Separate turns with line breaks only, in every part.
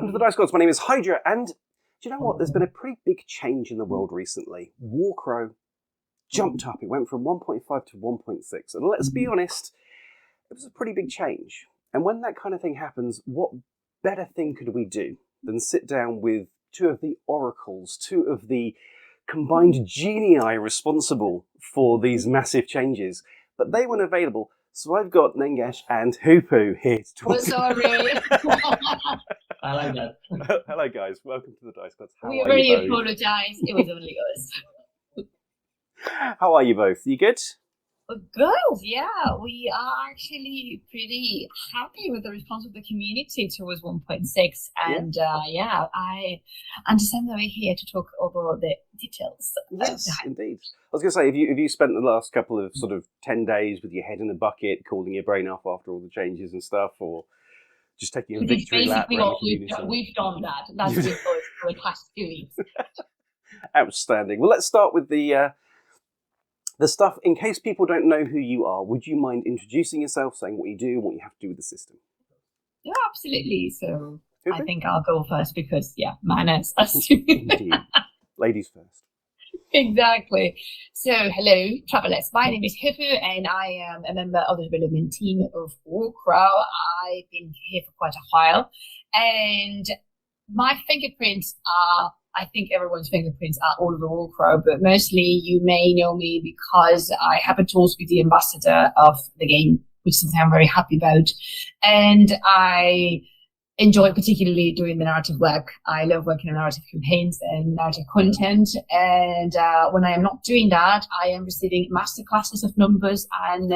Welcome to the Dice Gods. My name is Hydra, and do you know what? There's been a pretty big change in the world recently. Warcrow jumped up. It went from 1.5 to 1.6. And let's be honest, it was a pretty big change. And when that kind of thing happens, what better thing could we do than sit down with two of the oracles, two of the combined genii responsible for these massive changes? But they weren't available. So I've got Nengesh and Hoopu here to talk.
We're sorry.
I like that.
Hello, guys. Welcome to the Dice Gods.
We really apologise. It was only us.
How are you both? You good?
Good, yeah. We are actually pretty happy with the response of the community towards 1.6. And I understand that we're here to talk about the details.
Yes, indeed. I was going to say, have you spent the last couple of sort of 10 days with your head in a bucket, cooling your brain off after all the changes and stuff, or just taking a victory lap around the community?
We've done that. That's what we've done for the past 2 weeks.
Outstanding. Well, let's start with the stuff. In case people don't know who you are, would you mind introducing yourself, saying what you do and what you have to do with the system?
Yeah, absolutely. So I think I'll go first because, manners. Indeed.
Ladies first.
Exactly. So, hello, travellers. My name is Hoopu, and I am a member of the development team of Warcrow. I've been here for quite a while, and my fingerprints are, I think everyone's fingerprints are all over Warcrow, but mostly you may know me because I happen to also be the ambassador of the game, which is something I'm very happy about. And I enjoy particularly doing the narrative work. I love working on narrative campaigns and narrative content. And when I am not doing that, I am receiving masterclasses of numbers and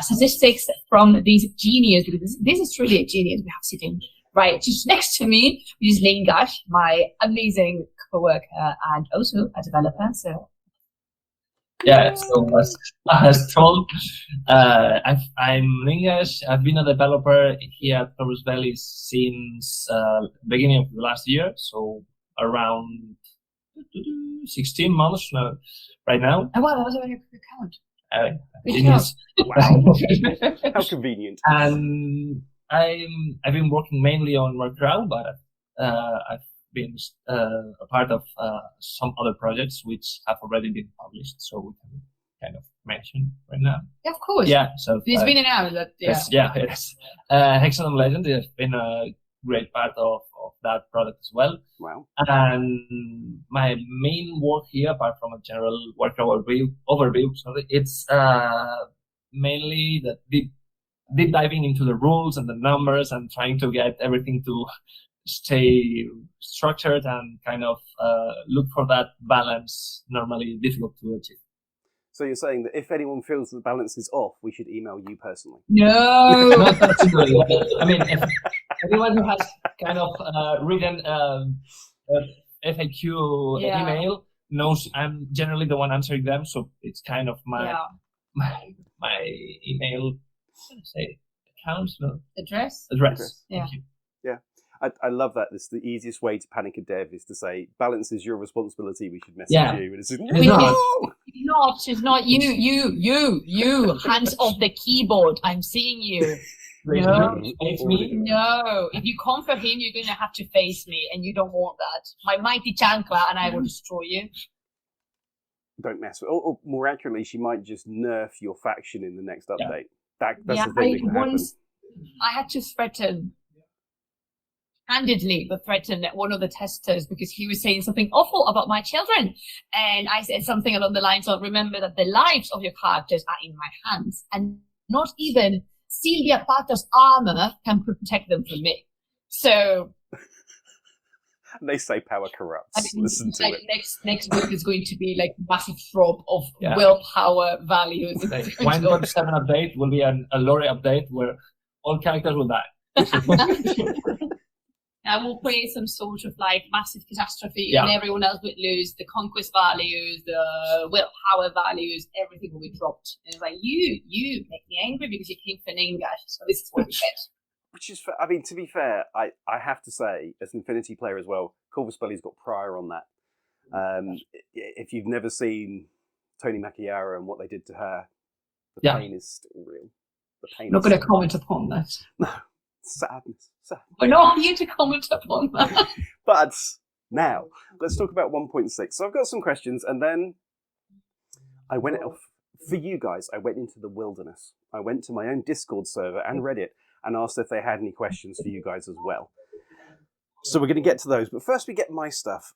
statistics from these geniuses, because this is truly a genius we have sitting right just next to me, which is Nengesh, my amazing co-worker and also a developer. So
yeah, so as told, I'm Nengesh. I've been a developer here at Torus Valley since beginning of the last year, so around 16 months now, right now.
Oh wow, that was a very quick count.
Wow. How convenient.
And I've been working mainly on Warcrow, but I've been a part of some other projects which have already been published, so we can kind of mention right now.
Yeah, of course.
Yeah, so
it's been an hour.
Yes. Hexagon Legend has been a great part of that product as well.
Wow.
And my main work here, apart from a general Warcrow overview, it's mainly the deep diving into the rules and the numbers and trying to get everything to stay structured and kind of look for that balance, normally difficult to achieve.
So you're saying that if anyone feels that the balance is off, we should email you personally?
No!
Not personally. I mean, if anyone who has kind of written FAQ email knows I'm generally the one answering them, so it's kind of my email, account? No.
Address.
Yeah.
Thank you. Yeah. I love that. It's the easiest way to panic a dev is to say, balance is your responsibility, we should message you. And it's
It's not you, hands off the keyboard. I'm seeing you. No. No. If you come for him, you're going to have to face me, and you don't want that. My mighty chancla, and I will destroy you.
Don't mess with it. Or more accurately, she might just nerf your faction in the next update. That's the thing that can happen.
I had to threaten, handedly, but threaten one of the testers because he was saying something awful about my children. And I said something along the lines of, remember that the lives of your characters are in my hands, and not even Sylvia Pater's armor can protect them from me. So...
They say power corrupts. Listen to it.
Next book is going to be like massive drop of willpower values.
1.7 update will be a lore update where all characters will die.
I will create some sort of like massive catastrophe and everyone else would lose the conquest values, the willpower values, everything will be dropped. And it's like, you make me angry because you came for Nengesh, so this is what you get.
Which is, I mean, to be fair, I have to say, as an Infinity player as well, Corvus Belli's got prior on that. If you've never seen Tony Makiara and what they did to her, the pain is still real. The pain.
Not going to comment upon that.
No, sadness. So,
We're not here to comment upon that.
but now, let's talk about 1.6. So I've got some questions, and then I went off, for you guys, I went into the wilderness. I went to my own Discord server and Reddit and asked if they had any questions for you guys as well. So we're going to get to those, but first we get my stuff.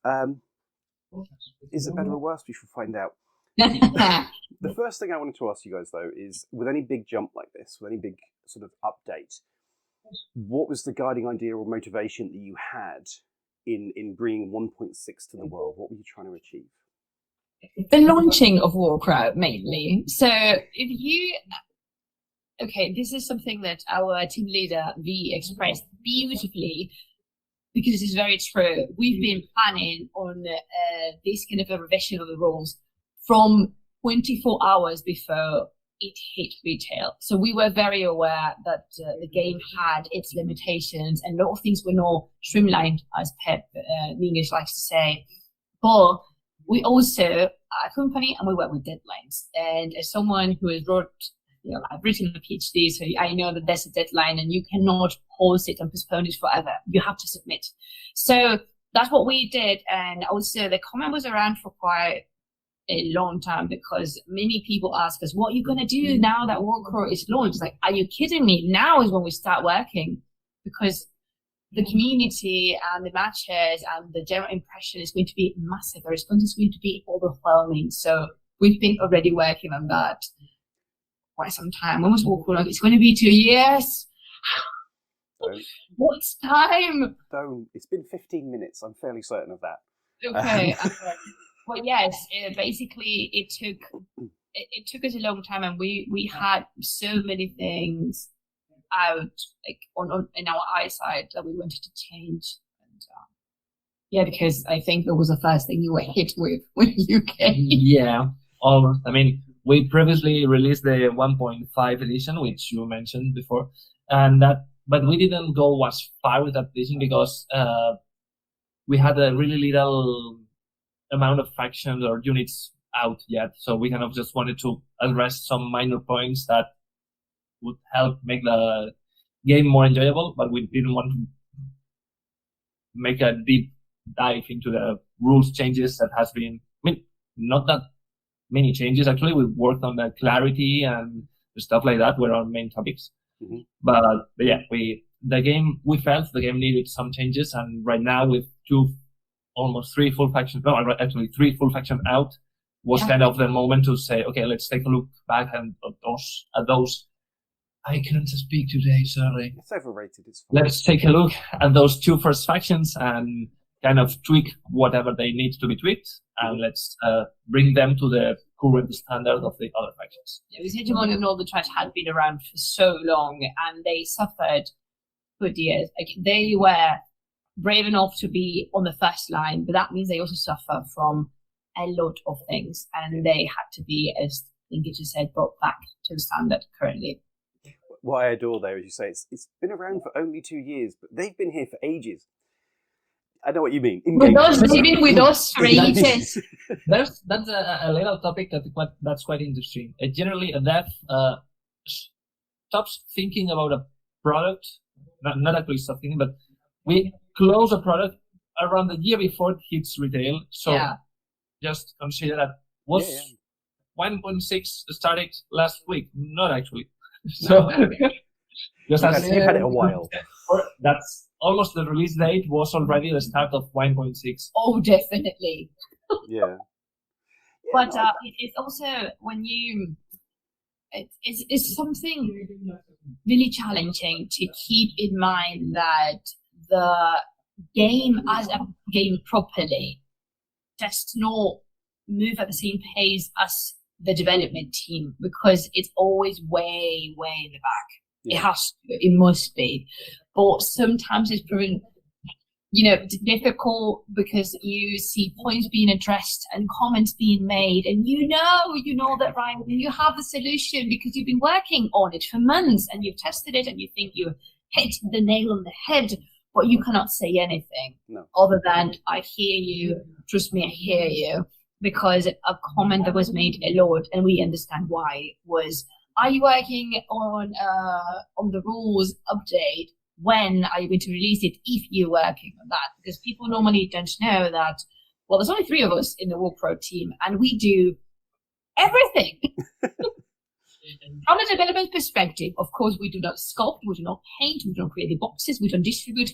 Is it better or worse? We shall find out. The first thing I wanted to ask you guys, though, is with any big jump like this, with any big sort of update, what was the guiding idea or motivation that you had in bringing 1.6 to the world? What were you trying to achieve?
The launching of Warcrow, mainly. So this is something that our team leader, V, expressed beautifully, because it is very true. We've been planning on this kind of a revision of the rules from 24 hours before it hit retail. So we were very aware that the game had its limitations and a lot of things were not streamlined, as Pep English likes to say. But we also are a company and we work with deadlines. And as someone who has I've written a PhD, so I know that there's a deadline and you cannot pause it and postpone it forever. You have to submit. So that's what we did. And also the comment was around for quite a long time, because many people ask us, what are you going to do now that Warcrow is launched? It's like, are you kidding me? Now is when we start working, because the community and the matches and the general impression is going to be massive. The response is going to be overwhelming. So we've been already working on that quite some time. When was Warcrow launched? It's going to be 2 years. What's time?
It's been 15 minutes. I'm fairly certain of that.
Okay. Well, yes, basically it took us a long time, and we had so many things out in our eyesight that we wanted to change. And because I think that was the first thing you were hit with when you came.
Yeah, almost. I mean, we previously released the 1.5 edition, which you mentioned before, but we didn't go as far with that edition because we had a really little amount of factions or units out yet, so we kind of just wanted to address some minor points that would help make the game more enjoyable, but we didn't want to make a deep dive into the rules changes that has been, not that many changes actually. We worked on the clarity and stuff like that were our main topics.
Mm-hmm.
But yeah, we felt the game needed some changes, and right now with three full factions out was kind of the moment to say, okay, let's take a look back at those. I can't speak today, sorry.
It's overrated. It's fine.
Let's take a look at those two first factions and kind of tweak whatever they need to be tweaked, and let's bring them to the current standard of the other factions.
It was Hegemony and all the trash had been around for so long, and they suffered for years. Like, they were brave enough to be on the first line, but that means they also suffer from a lot of things, and they had to be, as Inge just said, brought back to the standard currently.
What I adore there, as you say, it's been around for only 2 years, but they've been here for ages. I know what you mean.
They've been with us for ages.
That's a little topic that's quite interesting. Generally, a dev stops thinking about a product, not actually stop thinking, but we close a product around the year before it hits retail. So just consider that 1.6 started last week, not actually. So
you've had it a while.
That's almost the release date was already the start of 1.6.
Oh, definitely.
Yeah.
But it's also when it's something really challenging to keep in mind that the game as a game properly does not move at the same pace as the development team, because it's always way in the back. Yeah. It must be. But sometimes it's proven, difficult, because you see points being addressed and comments being made, and you know that, right, and you have the solution because you've been working on it for months and you've tested it and you think you hit the nail on the head, but you cannot say anything other than, I hear you, trust me, I hear you. Because a comment that was made a lot, and we understand why, was, are you working on the rules update when are you going to release it if you're working on that? Because people normally don't know that, well, there's only 3 of us in the Warcrow team, and we do everything. From a development perspective, of course, we do not sculpt, we do not paint, we don't create the boxes, we don't distribute.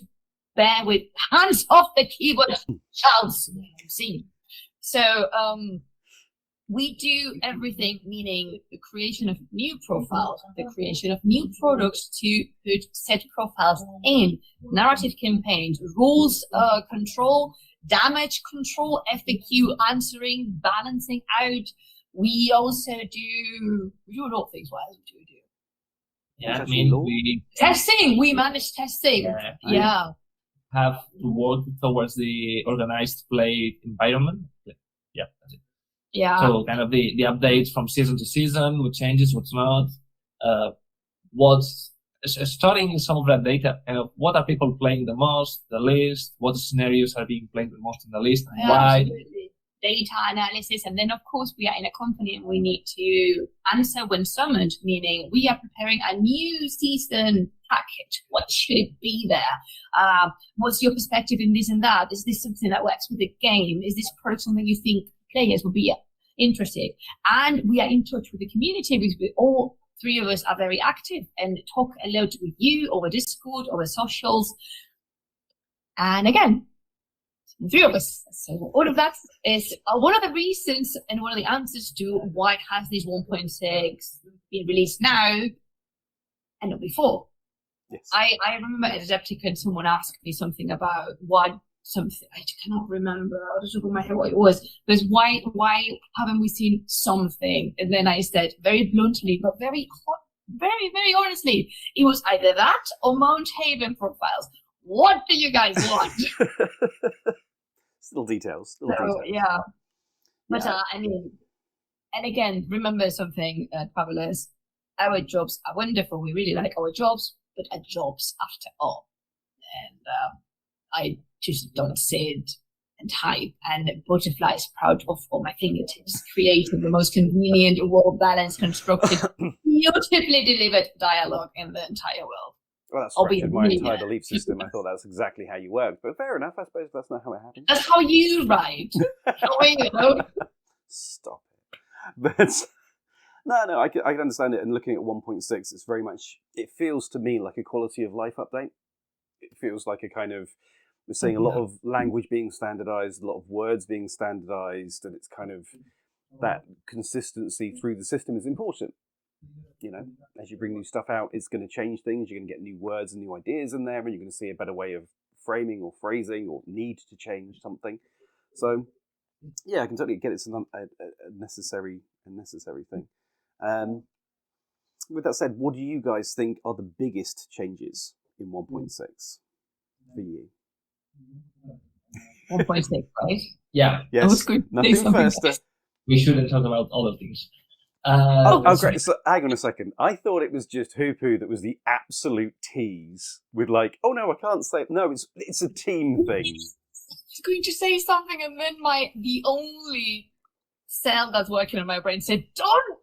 Bear with hands off the keyboard, Charles. See. So we do everything, meaning the creation of new profiles, the creation of new products to put set profiles in, narrative campaigns, rules control, damage control, FAQ answering, balancing out. We also do a lot of things. What else do we do?
Yeah, I mean,
testing. We manage testing. Yeah.
Have to work towards the organized play environment. Yeah, that's it.
Yeah.
So kind of the updates from season to season, what changes, what's not, what's studying some of that data, kind of what are people playing the most, the least, what scenarios are being played the most in the list, and why.
Absolutely. Data analysis, and then of course we are in a company and we need to answer when summoned, meaning we are preparing a new season package. What should it be there? What's your perspective in this and that? Is this something that works with the game? Is this product something you think players will be interested? And we are in touch with the community because all 3 of us are very active and talk a lot with you over Discord, over socials. And again, 3 of us. So all of that is one of the reasons and one of the answers to why has this 1.6 been released now and not before.
Yes.
I remember at Adepticon someone asked me something about something I cannot remember out of the top of my head what it was. But why haven't we seen something? And then I said very bluntly, but very honestly, it was either that or Mount Haven profiles. What do you guys want?
Still details.
Yeah. But I mean, and again, remember something, travelers, our jobs are wonderful. We really like our jobs, but our jobs after all. And I just don't sit and type and butterfly is proud of all my fingertips, creating the most convenient, well-balanced, constructed, beautifully delivered dialogue in the entire world.
Well, that's structured my entire belief system. I thought that was exactly how you worked, but fair enough. I suppose that's not how it happens.
That's how you write.
Stop it. But no, I can understand it. And looking at 1.6, it's very much. It feels to me like a quality of life update. It feels like a kind of. We're seeing a lot of language being standardized, a lot of words being standardized, and it's kind of that consistency through the system is important. You know, as you bring new stuff out, it's going to change things. You're going to get new words and new ideas in there, and you're going to see a better way of framing or phrasing or need to change something. So, yeah, I can totally get it's a necessary thing. With that said, what do you guys think are the biggest changes in 1.6 for you?
1.6, right?
Yeah.
Yes.
I was going to say
Nothing first.
We shouldn't talk about other things.
Great. So, hang on a second. I thought it was just Hoopu that was the absolute tease with like, oh no, I can't say. No, it's a team thing.
I was going to say something, and then the only cell that's working on my brain said, "Don't."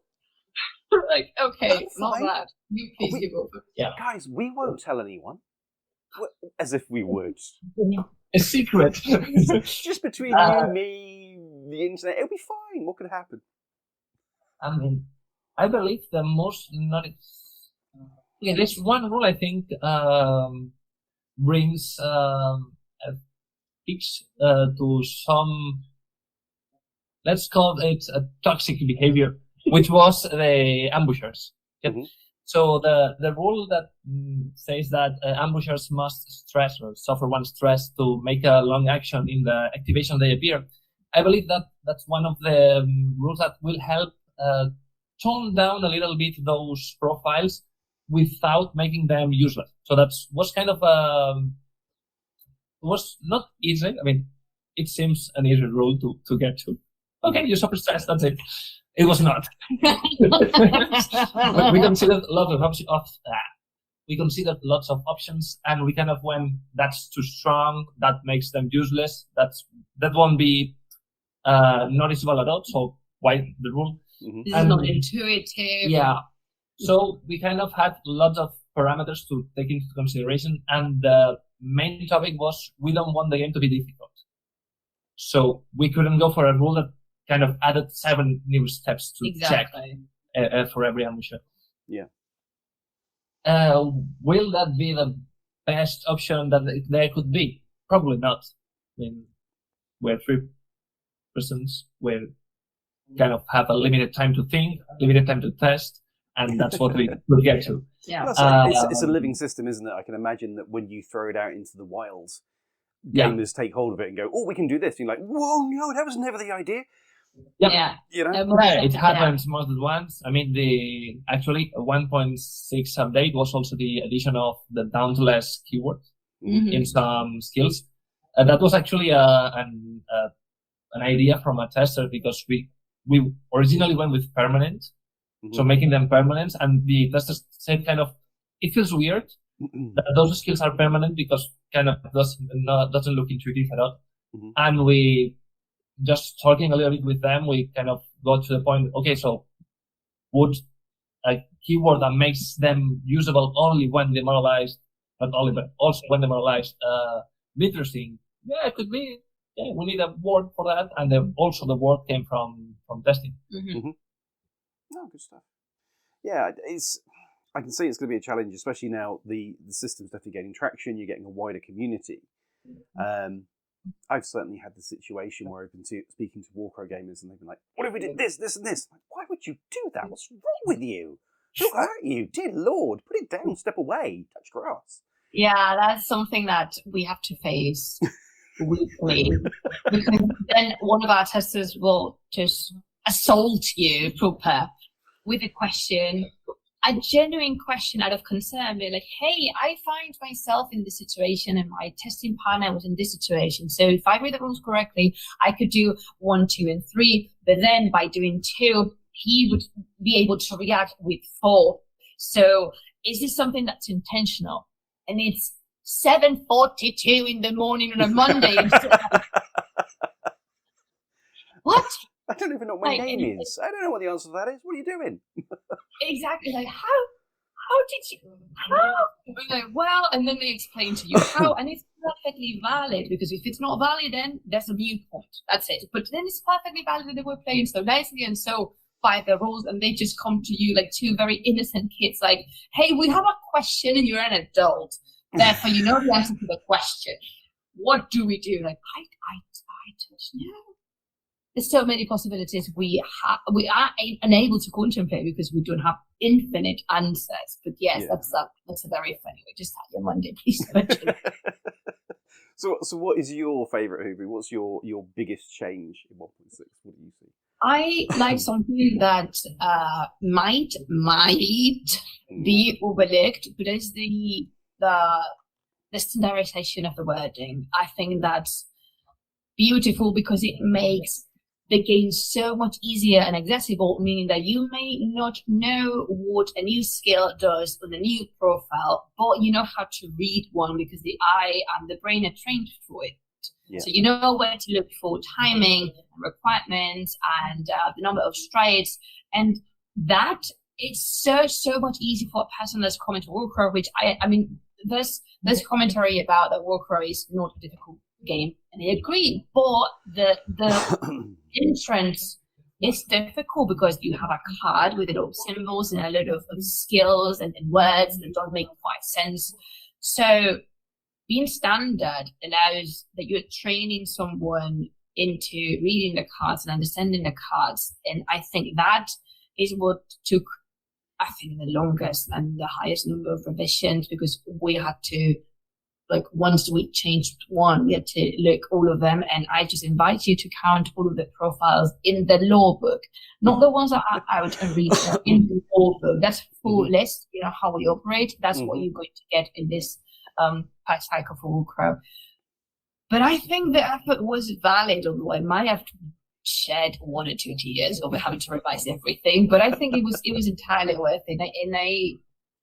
Like, okay, not that. You please go.
Yeah,
guys, we won't tell anyone. As if we would.
A secret.
Just between you, me, the internet. It'll be fine. What could happen?
I mean, I believe the most notice. Yeah, there's one rule I think brings a fix to some. Let's call it a toxic behavior, which was the ambushers. Mm-hmm. So the rule that says that ambushers must stress or suffer one stress to make a long action in the activation they appear. I believe that that's one of the rules that will help tone down a little bit those profiles without making them useless. So was kind of was not easy. I mean, it seems an easy rule to get to. Okay, you suffer stress. That's it. It was not. But we considered lots of options. We considered lots of options, and we kind of went, that's too strong. That makes them useless. That won't be noticeable at all. So why the rule?
This is not intuitive.
Yeah. So we kind of had lots of parameters to take into consideration, and the main topic was we don't want the game to be difficult. So we couldn't go for a rule that kind of added 7 new steps to check for every ambusher.
Yeah.
Will that be the best option that there could be? Probably not. I mean, we're 3 persons. We kind of have a limited time to think, limited time to test, and that's what we will get to.
Yeah.
It's a living system, isn't it? I can imagine that when you throw it out into the wilds, gamers take hold of it and go, "Oh, we can do this." And you're like, "Whoa, no, that was never the idea."
Yeah.
You know?
It happens more than once. I mean, the 1.6 update was also the addition of the Dauntless keyword in some skills. That was actually an idea from a tester, because we originally went with permanent, so making them permanent, and the testers said kind of, it feels weird that those skills are permanent because kind of doesn't look intuitive at all. And we, just talking a little bit with them, we kind of got to the point, okay, so would a keyword that makes them usable only when demoralized, not only, but also when demoralized, be interesting? Yeah, it could be. Yeah, we need a word for that, and then also the word came from testing.
Oh, good stuff. Yeah, I can see it's going to be a challenge, especially now the system's definitely gaining traction. You're getting a wider community. I've certainly had the situation where I've been speaking to Warcrow gamers, and they've been like, "What if we did this, this, and this?" I'm like, why would you do that? What's wrong with you? Who hurt you? Dear Lord, put it down, step away, touch grass.
Yeah, that's something that we have to face weekly. Because then one of our testers will just assault you proper with a question, a genuine question out of concern. Be like, "Hey, I find myself in this situation and my testing partner was in this situation. So if I read the rules correctly, I could do 1, 2, and 3. But then by doing 2, he would be able to react with 4. So is this something that's intentional?" And it's 7:42 in the morning on a Monday. What?
I don't even know what my name is. I don't know what the answer to that is. What are you doing?
Exactly. Like, how did you, how? Like, well, and then they explain to you how, and it's perfectly valid, because if it's not valid, then there's a viewpoint. That's it. But then it's perfectly valid that they were playing so nicely and so by the rules, and they just come to you like 2 very innocent kids, like, "Hey, we have a question, and you're an adult. Therefore, you know the answer to the question. What do we do?" Like, I don't know. There's so many possibilities we are unable to contemplate because we don't have infinite answers. But yes, that's a very funny. We just had your Monday, please.
So what is your favourite, Hubu? What's your biggest change in 1.6? What do you see?
I like something that might be overlooked, but is the standardization of the wording. I think that's beautiful because it makes the game so much easier and accessible, meaning that you may not know what a new skill does on a new profile, but you know how to read one because the eye and the brain are trained for it. Yeah. So you know where to look for timing, requirements, and the number of strides. And that is so much easier for a person that's coming to Warcrow, which I mean, there's commentary about that Warcrow is not a difficult game, and I agree, but the entrance is difficult because you have a card with a lot of symbols and a lot of skills and words that don't make quite sense. So being standard allows that you're training someone into reading the cards and understanding the cards, and I think that is what took, I think, the longest and the highest number of revisions, because we had to, like, once we changed one, we had to look all of them, and I just invite you to count all of the profiles in the law book, not the ones that are out and read, in the law book. That's full list, you know, how we operate. That's what you're going to get in this patch cycle for Warcrow. But I think the effort was valid, although I might have shed 1 or 2 years over having to revise everything. But I think it was entirely worth it.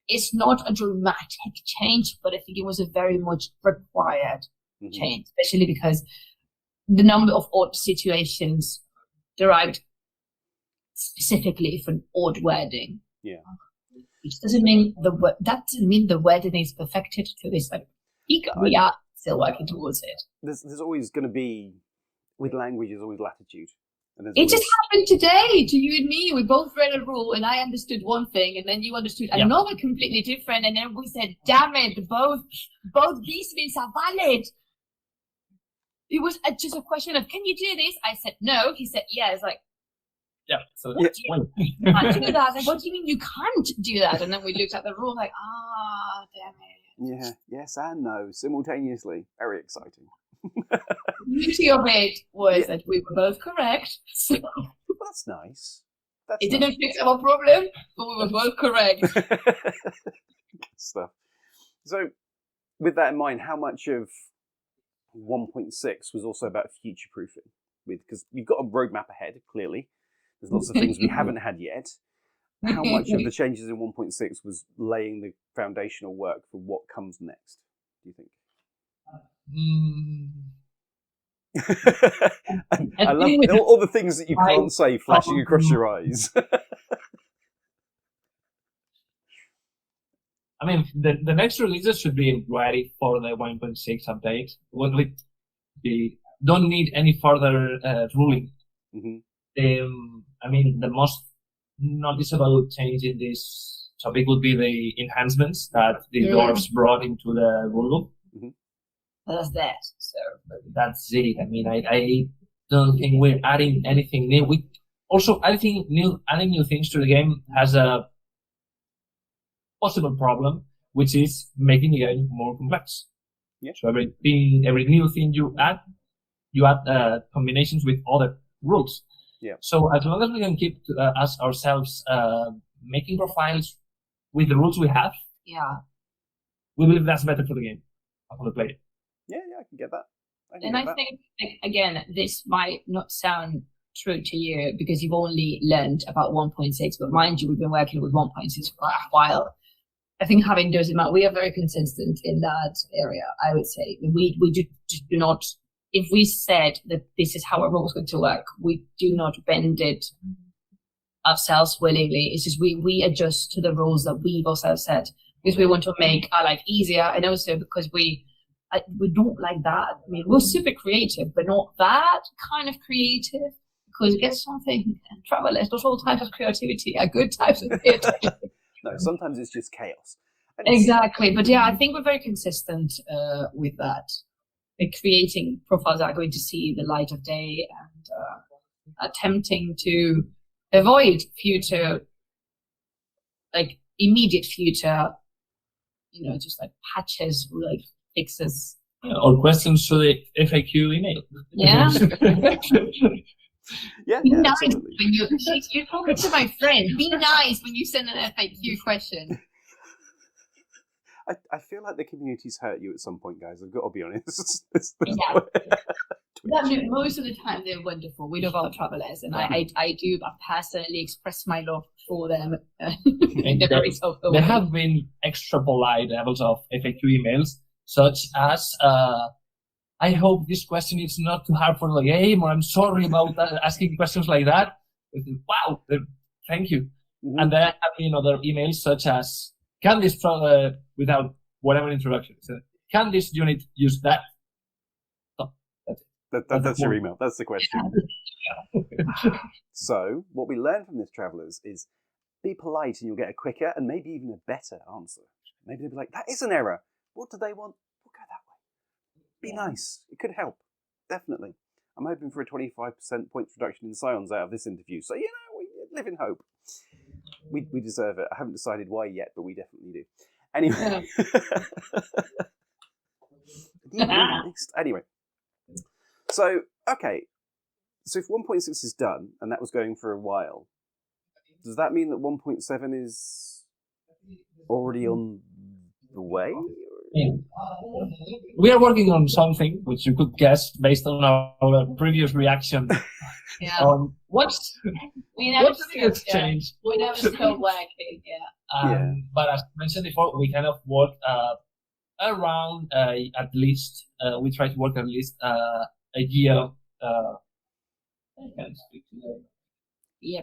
It's not a dramatic change, but I think it was a very much required change, especially because the number of odd situations derived specifically from odd wording.
Yeah.
which doesn't mean the wedding is perfected to this like peak. We are still working towards it.
There's always going to be, with language, there's always latitude. And
It just happened today to you and me. We both read a rule, and I understood one thing, and then you understood another completely different. And then we said, "Damn it! Both these things are valid." It was just a question of, "Can you do this?" I said, "No." He said, "Yeah." It's like,
So
you can't do that. I was like, what do you mean you can't do that? And then we looked at the rule, like, damn it.
Yeah. Yes and no simultaneously. Very exciting.
The beauty of it was that we were both correct. So
Well, that's nice.
it didn't fix our problem, but we were both correct.
Good stuff. So, with that in mind, how much of 1.6 was also about future proofing? Because you've got a roadmap ahead, clearly. There's lots of things we haven't had yet. How much of the changes in 1.6 was laying the foundational work for what comes next, do you think? I love all the things that you can't say flashing across your eyes.
I mean, the next releases should be ready for the 1.6 update. We don't need any further ruling. I mean, the most noticeable change in this topic would be the enhancements that the dwarves brought into the rulebook.
That's that. So
that's it. I mean, I don't think we're adding anything new. We also, adding new things to the game has a possible problem, which is making the game more complex.
Yeah.
So every new thing you add combinations with other rules.
Yeah.
So as long as we can keep us ourselves making profiles with the rules we have, we believe that's better for the game, for the player.
Yeah, I can get that.
I think, again, this might not sound true to you because you've only learned about 1.6, but mind you, we've been working with 1.6 for a while. I think having those amount, we are very consistent in that area, I would say. We do not, if we said that this is how a rule is going to work, we do not bend it ourselves willingly. It's just we adjust to the rules that we've ourselves set because we want to make our life easier, and also because we don't like that. I mean, we're super creative, but not that kind of creative, because it gets something. Travelers, not all types of creativity are good types of creativity.
No, sometimes it's just chaos.
Exactly, but I think we're very consistent with that. Like creating profiles that are going to see the light of day and attempting to avoid future, like immediate future, just like patches, like fixes.
Or questions to the FAQ email.
Yeah. Be nice
absolutely.
when you're talking to my friend. Be nice when you send an FAQ question.
I feel like the community's hurt you at some point, guys. I've got to be honest.
Most of the time they're wonderful. We love our travelers, and I do personally express my love for them.
There have been extra polite levels of FAQ emails, such as I hope this question is not too hard for the game, or I'm sorry about asking questions like that. Wow, thank you. Mm-hmm. And there have been other emails such as, can this without whatever introduction, so, can this unit use that? Oh,
that's your email. That's the question. So what we learn from this, travelers, is be polite and you'll get a quicker and maybe even a better answer. Maybe they'll be like, that is an error. What do they want? We'll go that way. Be nice. It could help. Definitely. I'm hoping for a 25% points reduction in scions out of this interview. So, we live in hope. We deserve it. I haven't decided why yet, but we definitely do. Anyway. Anyway. So, okay. So if 1.6 is done, and that was going for a while, does that mean that 1.7 is already on the way?
Yeah. We are working on something which you could guess based on our previous reaction. What things changed?
We never stopped working.
But as mentioned before, we kind of work around at least. We try to work at least a year.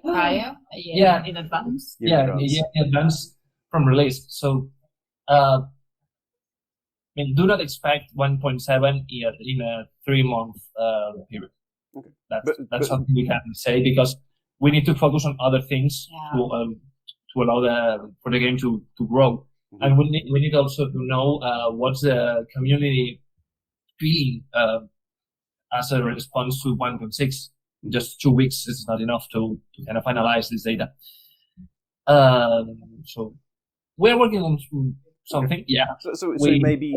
Prior. In advance.
A year in advance. from release. So, do not expect 1.7 in a 3-month period.
Okay.
That's something we can say, because we need to focus on other things to allow for the game to grow. Mm-hmm. And we need also to know what's the community feeling as a response to 1.6. Just 2 weeks is not enough to kind of analyze this data. So we're working on something. Okay. Yeah.
So maybe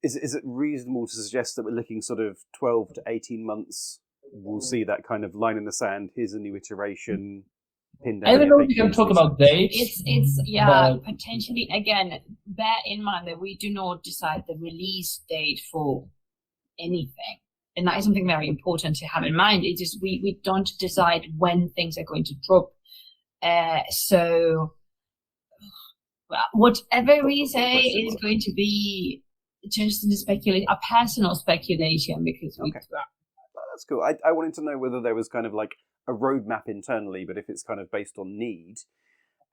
is it reasonable to suggest that we're looking sort of 12 to 18 months? We'll see that kind of line in the sand. Here's a new iteration. Pinned down.
I don't know if you can talk about dates.
It's potentially. Again, bear in mind that we do not decide the release date for anything, and that is something very important to have in mind. It is we don't decide when things are going to drop. So whatever we say is going to be just a personal speculation, because
that's cool. I wanted to know whether there was kind of like a roadmap internally, but if it's kind of based on need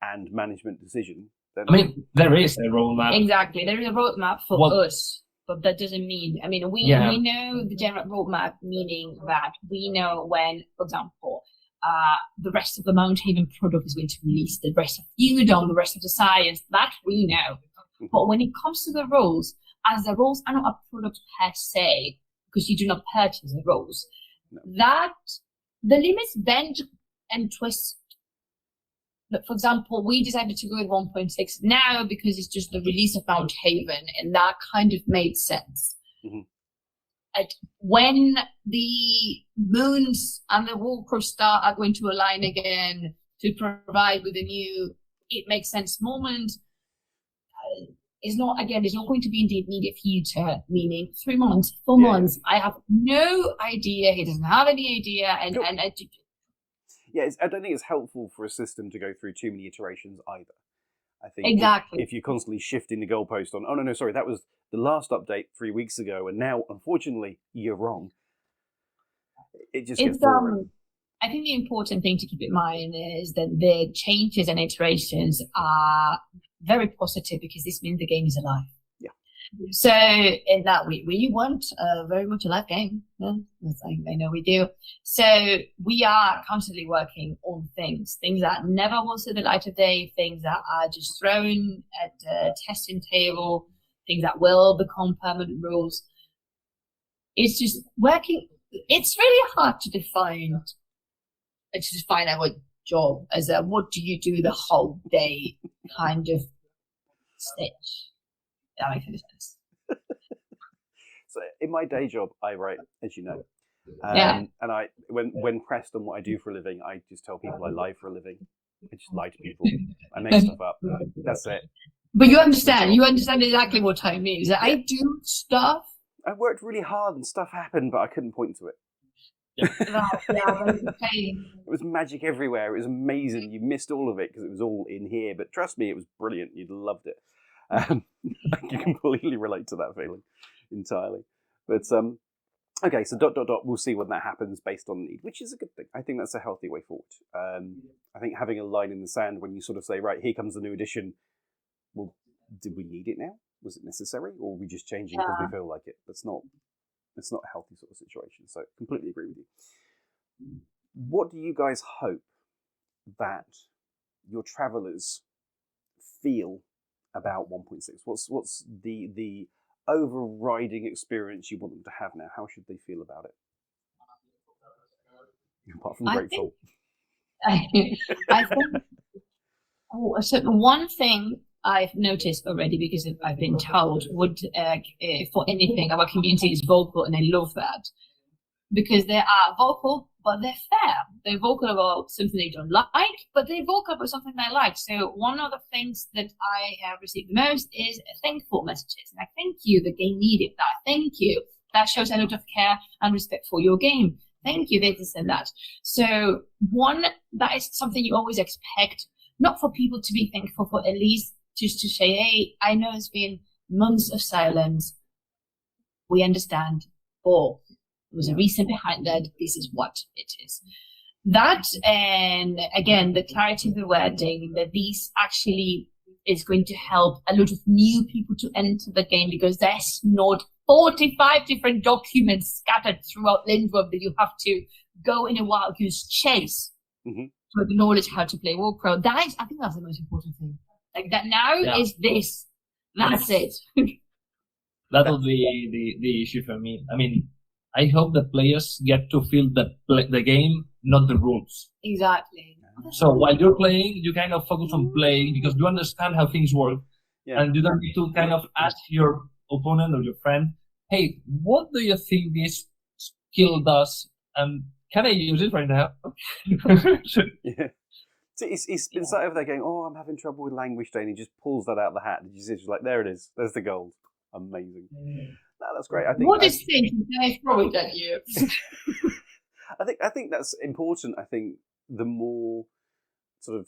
and management decision, then
there is a roadmap.
Exactly, there is a roadmap for us, but that doesn't mean. We know the general roadmap, meaning that we know when, for example, the rest of the Mounthaven product is going to release, the rest of Unidome, the rest of the science, that we know. Mm-hmm. But when it comes to the rules, as the rules are not a product per se, because you do not purchase the rules, that the limits bend and twist. But for example, we decided to go with 1.6 now because it's just the release of Mounthaven, and that kind of made sense. Mm-hmm. And when the moons and the Warcrow star are going to align again to provide with a new it makes sense moment, it's not going to be in the immediate future, meaning 3 months, 4 months. I have no idea. He doesn't have any idea. I don't
think it's helpful for a system to go through too many iterations either. I think if you're constantly shifting the goalpost on, that was the last update 3 weeks ago, and now, unfortunately, you're wrong. It just gets boring.
I think the important thing to keep in mind is that the changes and iterations are very positive, because this means the game is alive.
Yeah.
So in that we want very much a live game. Yeah? I know we do. So we are constantly working on things that never will see the light of day, things that are just thrown at the testing table, things that will become permanent rules. It's just working. It's really hard to define our job as a what do you do the whole day kind of stage. That makes any sense.
So in my day job, I write, as you know. And I when pressed on what I do for a living, I just tell people I lie for a living. I just lie to people. I make stuff up. That's it.
But you understand exactly what I mean. Is that I do stuff.
I worked really hard and stuff happened, but I couldn't point to it.
It
was magic everywhere. It was amazing. You missed all of it because it was all in here. But trust me, it was brilliant. You'd loved it. I can completely relate to that feeling entirely. But okay, so ... We'll see when that happens based on need, which is a good thing. I think that's a healthy way forward. I think having a line in the sand when you sort of say, right, here comes the new edition. Well, did we need it now? Was it necessary, or are we just changing because we feel like it? It's not a healthy sort of situation. So completely agree with you. What do you guys hope that your travelers feel about 1.6? What's the overriding experience you want them to have now? How should they feel about it? Apart from grateful.
I think so one thing I've noticed already, because I've been told, for anything, our community is vocal, and I love that, because they are vocal, but they're fair. They're vocal about something they don't like, but they're vocal about something they like. So one of the things that I have received the most is thankful messages. And I thank you, the game needed that. Thank you. That shows a lot of care and respect for your game. Thank you, this and that. So that is something you always expect, not for people to be thankful for, at least just to say, hey, I know it's been months of silence. We understand. Or there was a reason behind that. This is what it is. That, and again, the clarity of the wording, that these actually It's going to help a lot of new people to enter the game because there's not 45 different documents scattered throughout Lindworm that you have to go in a wild goose chase to acknowledge how to play Warcrow. I think that's the most important thing. Like that now is this. That's it.
That will be the issue for me. I mean, I hope the players get to feel the game, not the rules.
Exactly.
So while you're playing, you kind of focus on playing because you understand how things work.
Yeah.
And you don't need to kind of ask your opponent or your friend, hey, what do you think this skill does? Can I use it right now?
Yeah. So he's been sat over there going, I'm having trouble with language day, and he just pulls that out of the hat. And he's just like, there it is. There's the gold. Amazing. No, that's great. I think.
What is thinking? I throw it at you.
I think that's important. I think the more sort of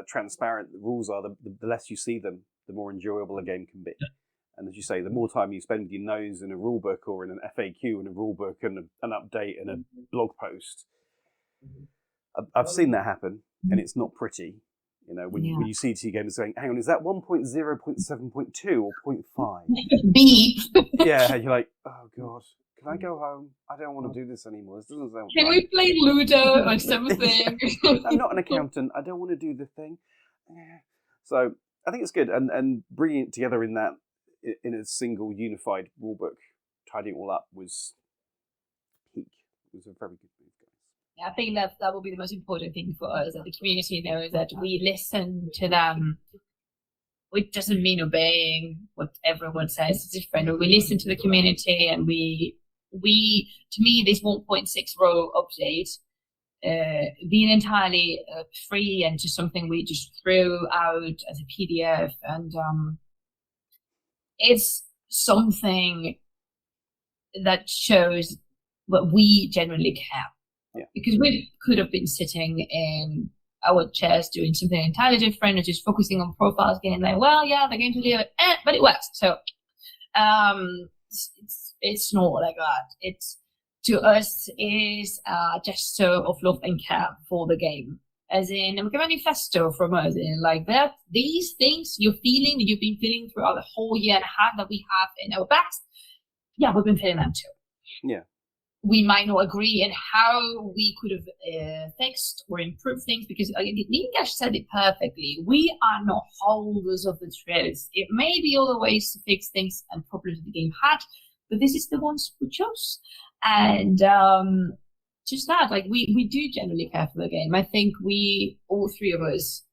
transparent the rules are, the less you see them, the more enjoyable a game can be. And as you say, the more time you spend with your nose in a rule book or in an FAQ and a rule book and an update and a blog post, I've seen that happen, and it's not pretty. You know, when you see two gamers saying, hang on, is that 1.0, 0.7.2 or 0.5?
Beep.
Yeah, you're like, oh God, can I go home? I don't want to do this anymore. This doesn't sound
Can
right.
we play Ludo or something?
I'm not an accountant. I don't want to do the thing. So I think it's good. And bringing it together in a single unified rulebook, tidying it all up was peak. It was a very good move, guys.
I think that will be the most important thing for us, that the community knows that we listen to them, which doesn't mean obeying what everyone says. It's different. We listen to the community, and we to me, this 1.6 row update, being entirely free and just something we just threw out as a PDF, and it's something that shows what we genuinely care.
Yeah.
Because we could have been sitting in our chairs doing something entirely different, or just focusing on profiles, getting like, well, yeah, they're going to leave it, but it works. So it's not like that. It's, to us, is a gesture of love and care for the game. As in, like a manifesto from us, in like that, these things you're feeling, that you've been feeling throughout the whole year and a half that we have in our backs, yeah, we've been feeling them too.
Yeah.
We might not agree in how we could have fixed or improved things, because Ningash said it perfectly. We are not holders of the truth. It may be other ways to fix things and problems the game had, but this is the ones we chose. And just that, like, we do generally care for the game. I think all three of us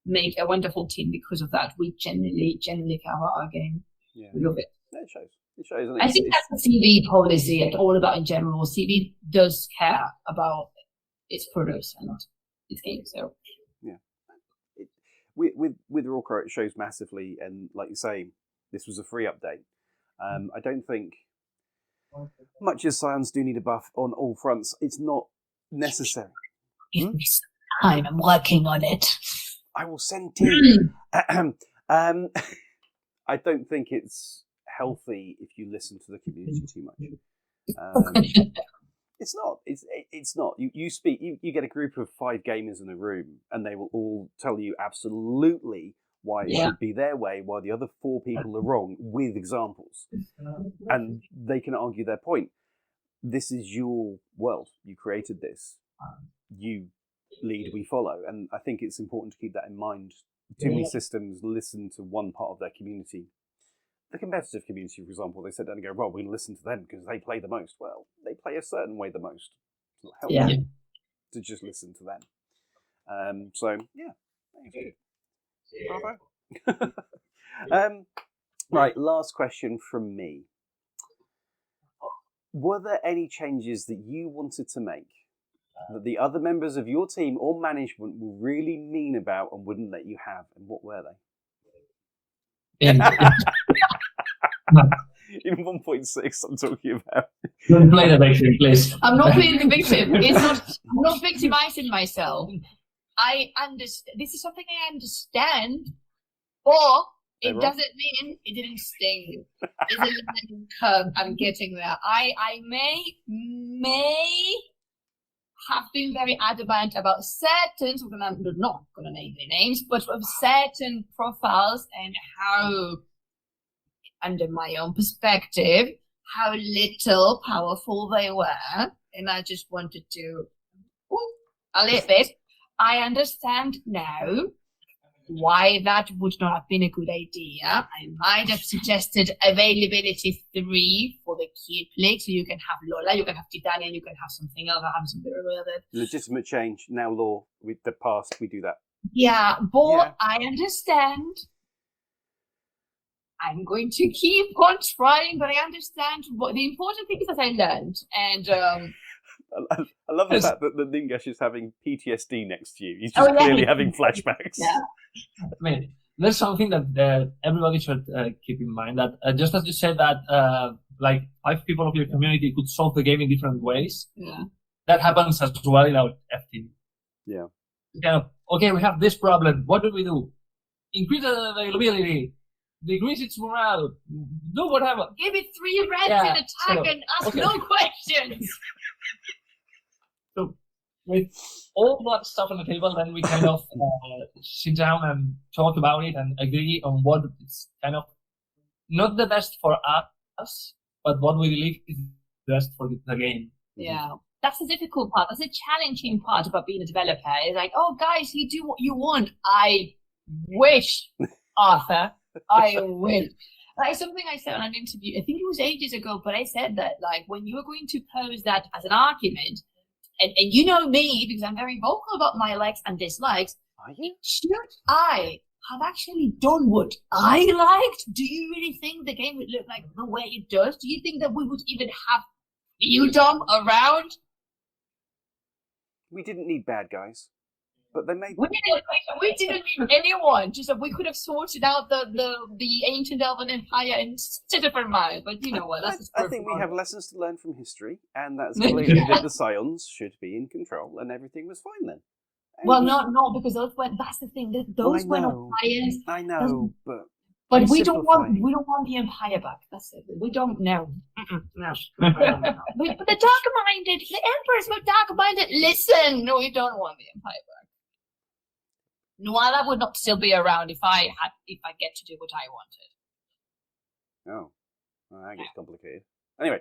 make a wonderful team because of that. We generally care about our game.
Yeah.
We love it.
It shows. It shows.
I think that's the CV policy and all about in general. CV does care about its products and its games. So
yeah, with Warcrow, it shows massively. And like you say, this was a free update. I don't think, much as Scions do need a buff on all fronts, it's not necessary.
Give me some time. I'm working on it.
I will send tea. I don't think it's healthy if you listen to the community too much. It's not. It's not. You speak. You get a group of 5 gamers in a room, and they will all tell you absolutely why it should be their way, while the other 4 people are wrong, with examples, and they can argue their point. This is your world. You created this. You lead, we follow, and I think it's important to keep that in mind. Too many systems listen to one part of their community. The competitive community, for example, they sit down and go, well, we listen to them because they play the most. Well, they play a certain way the most. It's not helpful to just listen to them. So, yeah. Bravo. Right, last question from me. Were there any changes that you wanted to make that the other members of your team or management were really mean about and wouldn't let you have? And what were they? In 1.6, I'm talking about.
Don't play the victim, please.
I'm not playing the victim. I'm not victimizing myself. I understand. This is something I understand, but it doesn't mean it didn't sting. It's a learning curve. I'm getting there. I may have been very adamant about certain, so I'm not going to name any names, but of certain profiles and how, under my own perspective, how little powerful they were. And I just wanted to, a little bit. I understand now why that would not have been a good idea. I might have suggested availability 3 for the key plague, so you can have Lola, you can have Titania, and you can have something else. I have something with it.
Legitimate change, now law. With the past, we do that.
Yeah, but I understand. I'm going to keep on trying, but I understand what the important thing is that I learned. And
I love the fact that the Ningash is having PTSD next to you. He's just clearly having flashbacks.
Yeah.
I mean, there's something that everybody should keep in mind, that just as you said that like 5 people of your community could solve the game in different ways.
Yeah.
That happens as well in our F team.
Yeah.
Kind of, okay, we have this problem. What do we do? Increase the availability. Decrease its morale. Do whatever.
Give it 3 reds and attack and ask no questions.
So with all that stuff on the table, then we kind of sit down and talk about it and agree on what is kind of not the best for us, but what we believe is the best for the game.
Yeah. That's the difficult part. That's the challenging part about being a developer. It's like, oh, guys, you do what you want. I wish, Arthur. I wish. Like something I said on an interview, I think it was ages ago, but I said that like when you are going to pose that as an argument, and you know me because I'm very vocal about my likes and dislikes.
Are you?
Should I have actually done what I liked? Do you really think the game would look like the way it does? Do you think that we would even have Udom around?
We didn't need bad guys, but they made.
We didn't need anyone. Just that we could have sorted out the ancient Elven Empire in such a different manner. But you know what? That's
I think we have lessons to learn from history, and that's clearly that the Scions should be in control, and everything was fine then.
Well, not because those went. That's the thing. Those went empires.
I know, but
we don't want the empire back. That's it. We don't know. No. But the dark-minded, the emperors were dark-minded. Listen, no, we don't want the empire back. Nuala would not still be around if I get to do what I wanted.
Oh, well, that gets complicated. Anyway,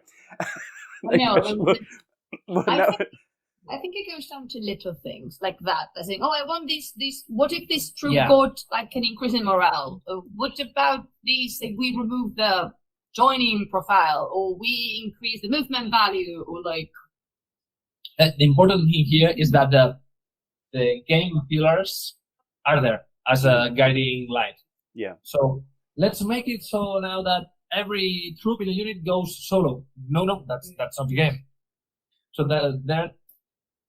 I think it goes down to little things like that. I think, I want this. What if this troop got like an increase in morale? What about these? If we remove the joining profile, or we increase the movement value, or like.
The important thing here is that the game pillars are there as a guiding light.
Yeah.
So let's make it so now that every troop in a unit goes solo. No, that's not the game. So that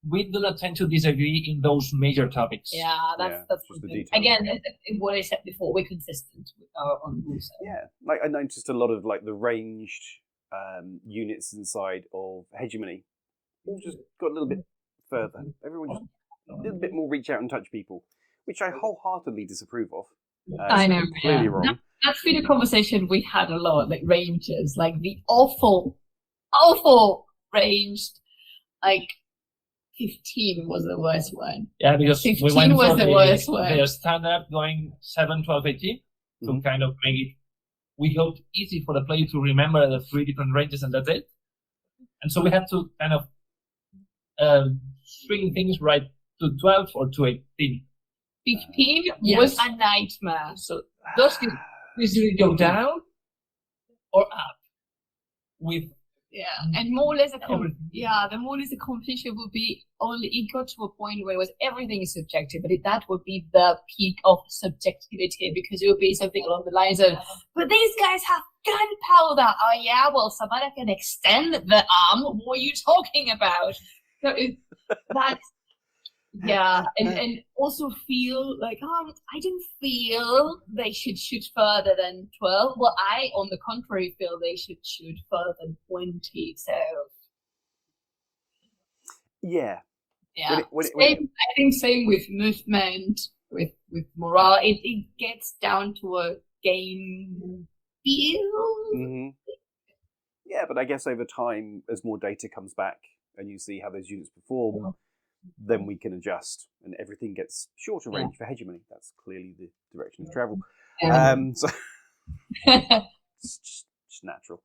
we do not tend to disagree in those major topics.
Yeah, that's the details. Again, what I said before, we're consistent with our own rules.
Yeah, like I noticed a lot of like the ranged units inside of Hegemony all just got a little bit further. Everyone just a little bit more reach out and touch people, which I wholeheartedly disapprove of.
I know.
Clearly wrong.
That's been a conversation we had a lot, like rangers, like the awful ranged, like 15 was the worst one.
Yeah, because
15
we went
was
for
the worst one.
The standard going 7, 12, 18 to kind of make it, we hoped, easy for the player to remember the 3 different ranges, and that's it. And so we had to kind of swing things right to 12 or to 18.
15 was a nightmare.
So those could easily go down or up with
and more or less the more or less the competition would be only it got to a point where it was everything is subjective, but that would be the peak of subjectivity, because it would be something along the lines of, but these guys have gunpowder. Oh yeah, well somebody can extend the arm. What are you talking about? So that's and also feel like, I didn't feel they should shoot further than 12. Well, I, on the contrary, feel they should shoot further than 20. So,
yeah.
I think same with movement, with morale. It gets down to a game feel.
Mm-hmm. Yeah, but I guess over time, as more data comes back and you see how those units perform, then we can adjust, and everything gets shorter range for hegemony. That's clearly the direction of travel. So it's just natural.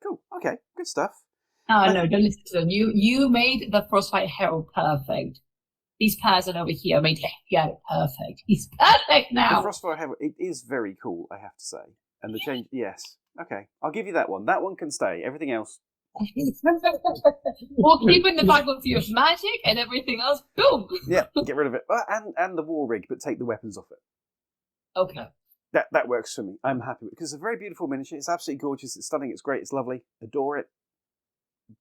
Cool. Okay. Good stuff.
Oh no! Don't listen to them. You made the Frostfire Herald perfect. This person over here made it perfect. He's perfect now.
The Frostfire Herald, it is very cool, I have to say. And the change, yes. Okay, I'll give you that one. That one can stay. Everything else.
We'll keep in the faculty of magic and everything else. Boom.
Yeah, get rid of it. And the war rig, but take the weapons off it.
Okay.
That works for me. I'm happy with it because it's a very beautiful miniature. It's absolutely gorgeous. It's stunning. It's great. It's lovely. Adore it.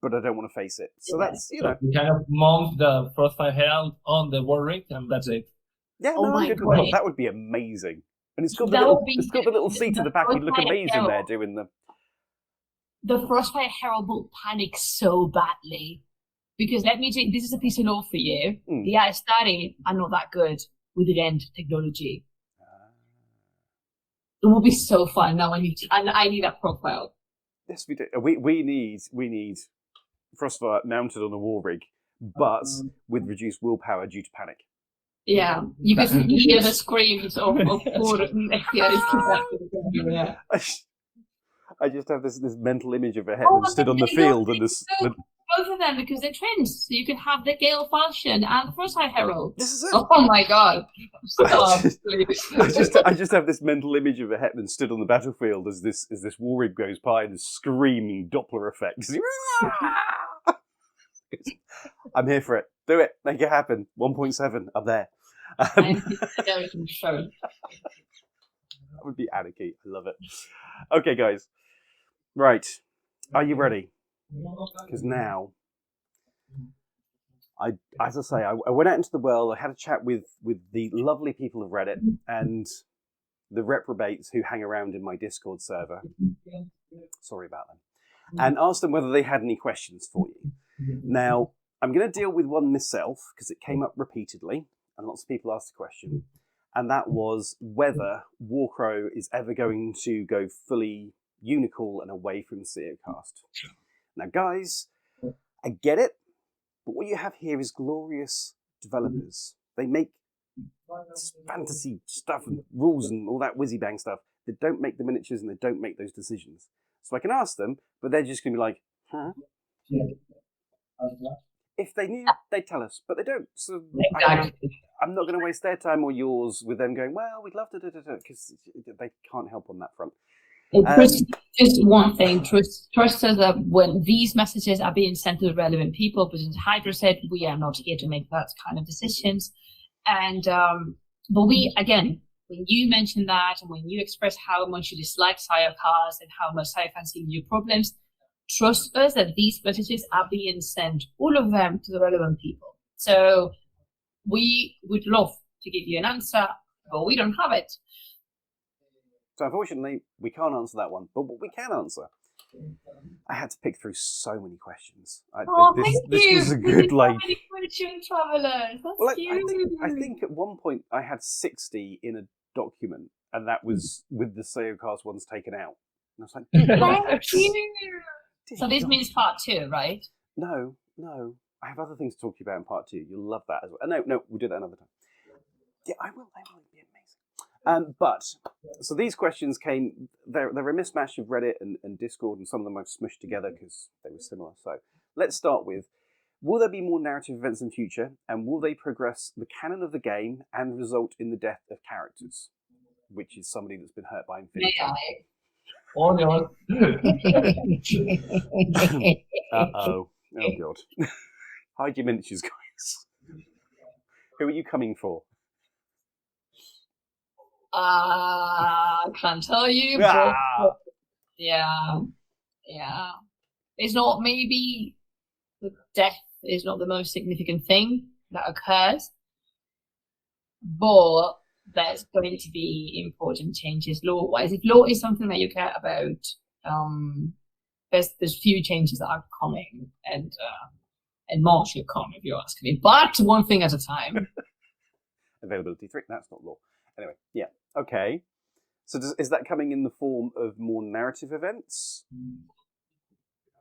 But I don't want to face it. So that's, you know.
We kind of mount the Frostfire Herald on the war rig, and that's it.
Yeah, no, I'm good with that. That would be amazing. And it's got the little seat at the back. You'd look amazing there doing the...
The Frostfire Herald will panic so badly. Because let me tell you, this is a piece of lore for you. The Astari are not that good with the end technology. It will be so fun. Now I need that profile.
Yes, we do. We need Frostfire mounted on a war rig, but with reduced willpower due to panic.
Yeah, you can hear the screams of poor yeah.
I just have this mental image of a hetman stood on the field and this.
Both of them, because they're twins, so you can have the Gale Falchion and the Frostfire Herald.
This is it.
Oh my god! Stop, please.
I just have this mental image of a hetman stood on the battlefield as this war rig goes by and this screaming Doppler effect. I'm here for it. Do it. Make it happen. 1.7. I'm there. That would be anarchy. I love it. Okay, guys. Right. Are you ready? Because now, I went out into the world. I had a chat with the lovely people of Reddit and the reprobates who hang around in my Discord server. Sorry about them. And asked them whether they had any questions for you. Now, I'm going to deal with one myself because it came up repeatedly and lots of people asked the question. And that was whether Warcrow is ever going to go fully unical and away from Seercast. Now, guys, I get it, but what you have here is glorious developers. They make fantasy stuff and rules and all that whizzy-bang stuff. They don't make the miniatures and they don't make those decisions. So I can ask them, but they're just going to be like, huh? If they knew, they'd tell us, but they don't. So I'm not going to waste their time or yours with them going, well, we'd love to do because they can't help on that front.
Just one thing, trust us that when these messages are being sent to the relevant people, but as Hydra said, we are not here to make that kind of decisions. And but we, again, when you mention that and when you express how much you dislike Seercast and how much Seercast gives you problems, trust us that these messages are being sent, all of them, to the relevant people. So we would love to give you an answer, but we don't have it.
So unfortunately, we can't answer that one. But what we can answer, I had to pick through so many questions. This was a good
Travelers. That's cute.
I think at one point I had 60 in a document, and that was with the Seercast ones taken out. And I was like,
so this means part 2, right?
No. I have other things to talk to you about in part 2. You'll love that as well. No, we'll do that another time. Yeah, I will. It'll be amazing. But so these questions came. They're a mismatch of Reddit and Discord, and some of them I've smushed together because they were similar. So let's start with: will there be more narrative events in future, and will they progress the canon of the game and result in the death of characters, which is somebody that's been hurt by Infinity? Uh-oh. Oh, God. Hide your miniatures, guys. Who are you coming for?
I can't tell you. Yeah. It's not, maybe the death is not the most significant thing that occurs, but there's going to be important changes law-wise. If law is something that you care about, there's few changes that are coming, and more should come if you ask me. But one thing at a time.
Availability 3. That's not law. Anyway, yeah. Okay. So is that coming in the form of more narrative events?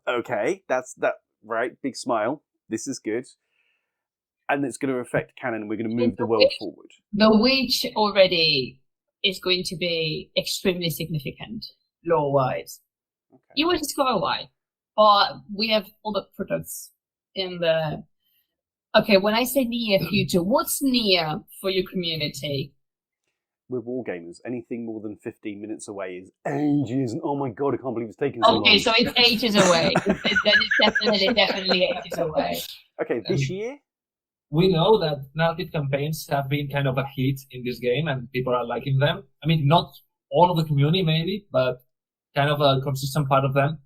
Okay, that's that. Right. Big smile. This is good. and it's going to affect canon. We're going to move the world forward.
The Witch already is going to be extremely significant lore-wise.
Okay.
You will discover why. But we have other products in the... Okay, when I say near future, what's near for your community?
We're wargamers. Anything more than 15 minutes away is ages. And oh my god, I can't believe it's taken so long.
Okay, so it's ages away. It's definitely ages away.
Okay, this year?
We know that narrative campaigns have been kind of a hit in this game, and people are liking them. I mean, not all of the community maybe, but kind of a consistent part of them.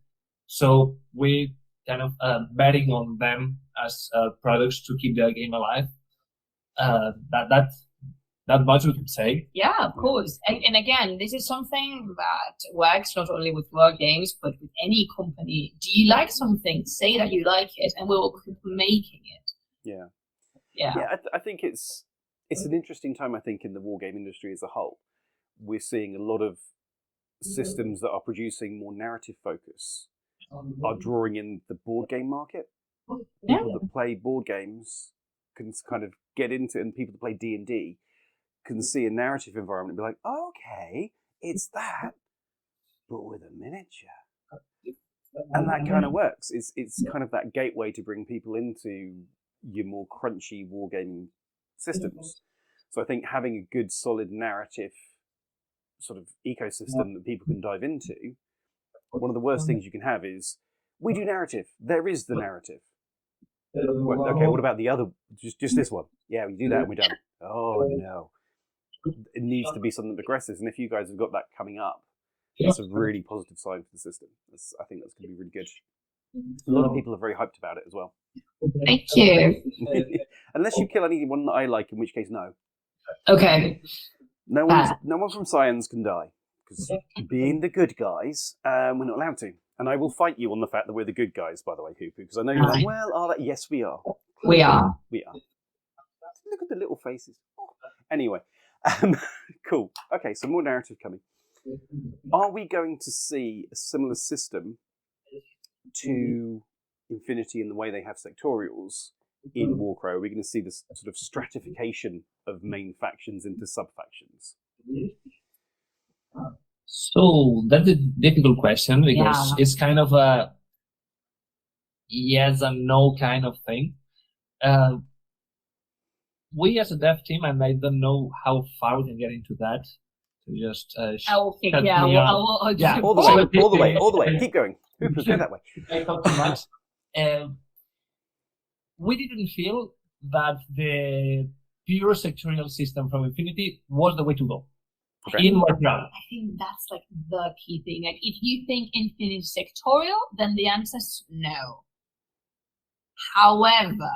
So we kind of betting on them as products to keep their game alive. That much we could say.
Yeah, of course. And again, this is something that works not only with war games, but with any company. Do you like something? Say that you like it, and we'll keep making it.
Yeah.
Yeah.
Yeah, I think it's an interesting time, I think, in the wargame industry as a whole. We're seeing a lot of systems that are producing more narrative focus are drawing in the board game market. People that play board games can kind of get into it, and people that play D&D can see a narrative environment and be like, oh, okay, it's that, but with a miniature. And that kind of works. It's kind of that gateway to bring people into your more crunchy wargaming systems. So I think having a good, solid narrative sort of ecosystem that people can dive into, one of the worst things you can have is, we do narrative. There is the narrative. Well, okay, what about the other, just this one? Yeah, we do that and we're done. Oh, no. It needs to be something that progresses. And if you guys have got that coming up, that's a really positive sign for the system. I think that's going to be really good. A lot of people are very hyped about it as well.
Thank you.
Unless you kill anyone that I like, in which case, no.
Okay.
No one from Science can die. Because being the good guys, we're not allowed to. And I will fight you on the fact that we're the good guys, by the way, Hoopu, because I know you're like, well, are that? Yes, we are.
We are.
We are. Look at the little faces. Anyway, cool. Okay, so more narrative coming. Are we going to see a similar system to Infinity in the way they have sectorials in Warcrow? Are we going to see this sort of stratification of main factions into sub-factions?
So that's a difficult question, because it's kind of a yes and no kind of thing. We as a dev team, and I don't know how far we can get into that. To just
I'll think, all
the way. Keep going. Hooper, go that way.
I talk too much. We didn't feel that the pure sectorial system from Infinity was the way to go.
Okay.
In Warcraw.
I think that's like the key thing. Like, if you think Infinity sectorial, then the answer is no. However,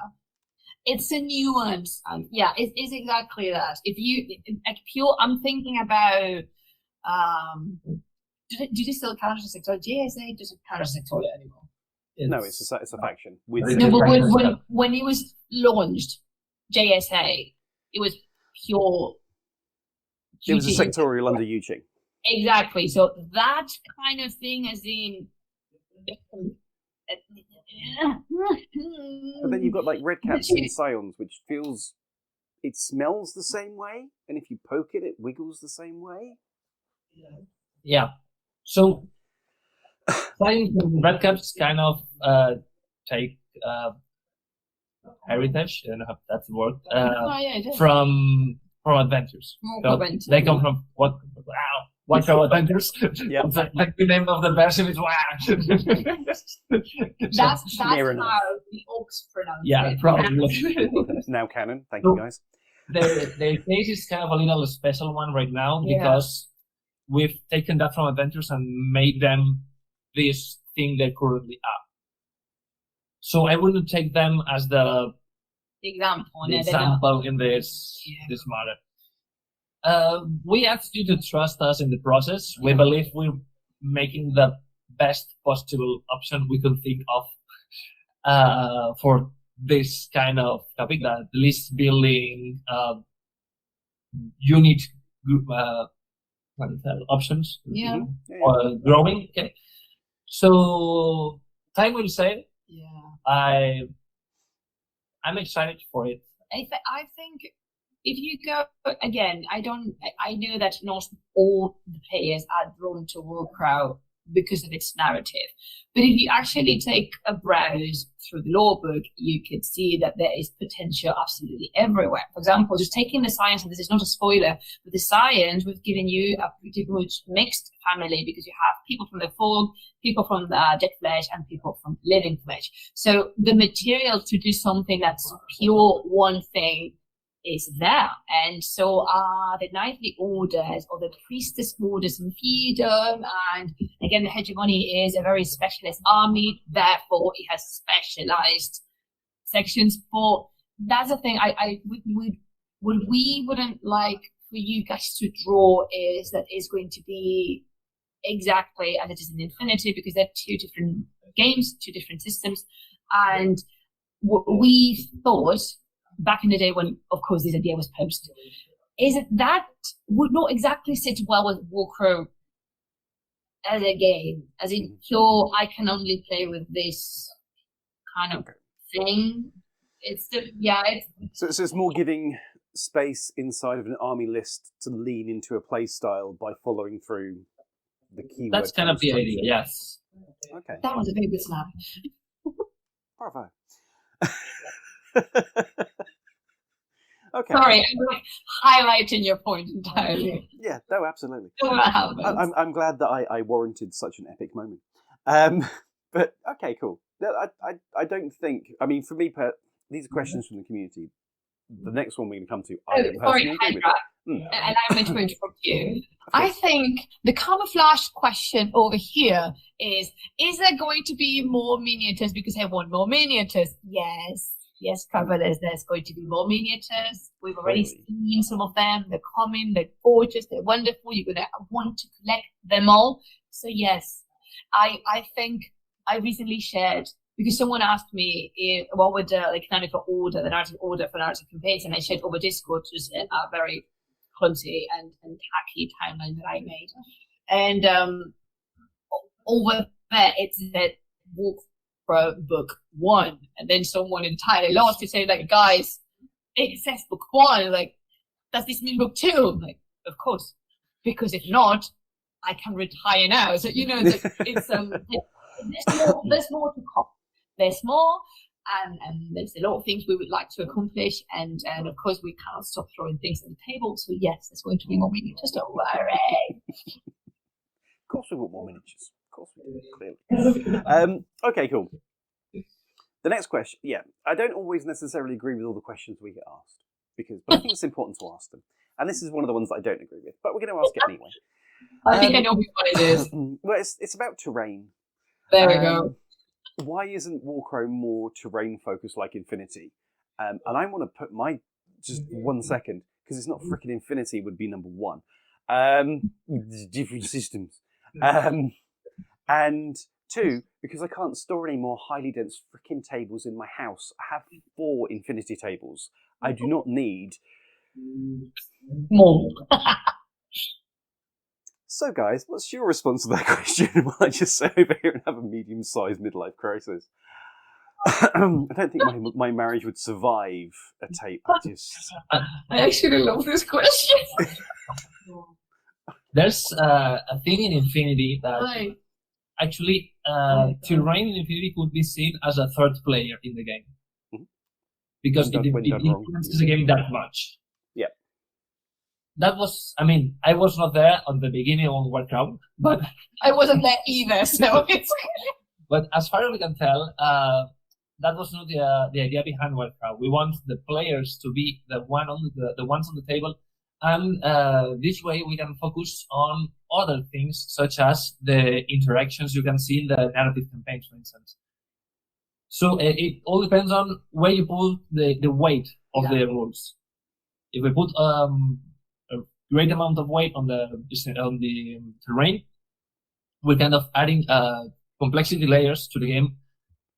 it's a nuance. Yeah, it is exactly that. If you like pure, I'm thinking about. Do you still count as a sectorial? JSA doesn't count as sectorial anymore.
No, it's a faction.
No, but when it was launched, JSA, it was pure.
It was a sectorial under Yuching.
Exactly. So that kind of thing as in.
But then you've got like red caps and scions, which feels, it smells the same way, and if you poke it, it wiggles the same way.
Yeah. So scions and red caps kind of take heritage, I don't know if that's the word, from adventures. So they come from Warcrow Adventures.
Yeah.
Like the name of the version is
That's how the orcs pronounce it.
Yeah, probably.
Now canon. Thank you, guys.
The case is kind of a little special one right now, because we've taken that from Adventures and made them this thing they currently are. So I wouldn't take them as the example in this matter. We ask you to trust us in the process. We believe we're making the best possible option we could think of for this kind of topic, that list building, unit group options, or growing. Okay, so time will say. Yeah, I'm excited for it.
I think if you go again, I know that not all the players are drawn to Warcrow because of its narrative. But if you actually take a browse through the lore book, you could see that there is potential absolutely everywhere. For example, just taking the science, and this is not a spoiler, but the science, we've given you a pretty much mixed family because you have people from the fog, people from the dead flesh, and people from living flesh. So the material to do something that's pure one thing is there. And so the knightly orders or the priestess orders in Fiedom, and again the hegemony is a very specialist army, therefore it has specialized sections. For that's the thing I wouldn't like for you guys to draw is that is going to be exactly as it is in Infinity, because they're two different games, two different systems. And we thought back in the day when, of course, this idea was posed, is that would not exactly sit well with Warcrow as a game, as in pure, I can only play with this kind of thing.
So it's more giving space inside of an army list to lean into a play style by following through the keyword.
That's kind of the idea, yes.
Okay.
That was a very good snap.
Bravo. Okay.
Sorry, I'm like highlighting your point entirely.
Yeah, no, absolutely.
I'm
glad that I warranted such an epic moment. But okay, cool. I don't think. I mean, for me, these are questions from the community. The next one we're going to come to, I don't personally agree with.
And I'm going to interrupt you. I think the camouflage question over here is there going to be more miniatures because I want more miniatures? Yes, travelers, there's going to be more miniatures. We've already seen some of them. They're coming, they're gorgeous, they're wonderful. You're going to want to collect them all. So yes, I think I recently shared, because someone asked me what would the canonical order, the narrative order for narrative campaigns, and I shared over Discord just a very clumsy and tacky timeline that I made. And over there it said Warcrow book 1, and then someone entirely lost to say, like, guys, it says book 1, like, does this mean book 2? Like, of course, because if not, I can retire now. So it's there's more to come. There's more, and there's a lot of things we would like to accomplish, and of course we can't stop throwing things at the table. So yes, there's going to be more miniatures. Don't worry.
Of course we want more miniatures. Of course we do, clearly. Okay, cool. The next question, I don't always necessarily agree with all the questions we get asked, but I think it's important to ask them. And this is one of the ones that I don't agree with, but we're going to ask it anyway.
I think I know which one it is.
Well, it's about terrain.
There we go.
Why isn't Warcrow more terrain focused like Infinity? And I want to put just 1 second, because it's not freaking Infinity would be number 1. Different systems. And 2, because I can't store any more highly dense freaking tables in my house. I have 4 Infinity tables. I do not need
more.
So, guys, what's your response to that question while I just sit over here and have a medium-sized midlife crisis? I don't think my marriage would survive a tape.
I actually love this question.
There's a thing in Infinity that actually terrain in Infinity could be seen as a third player in the game. Mm-hmm. Because it influences the game that much.
Yeah.
That was, I was not there on the beginning on Warcrow, but
I wasn't there either, so it's
but as far as we can tell, that was not the idea behind Warcrow. We want the players to be the ones on the table, and this way we can focus on other things such as the interactions you can see in the narrative campaigns, for instance. So it all depends on where you put the weight of the rules. If we put a great amount of weight on the terrain, we're kind of adding complexity layers to the game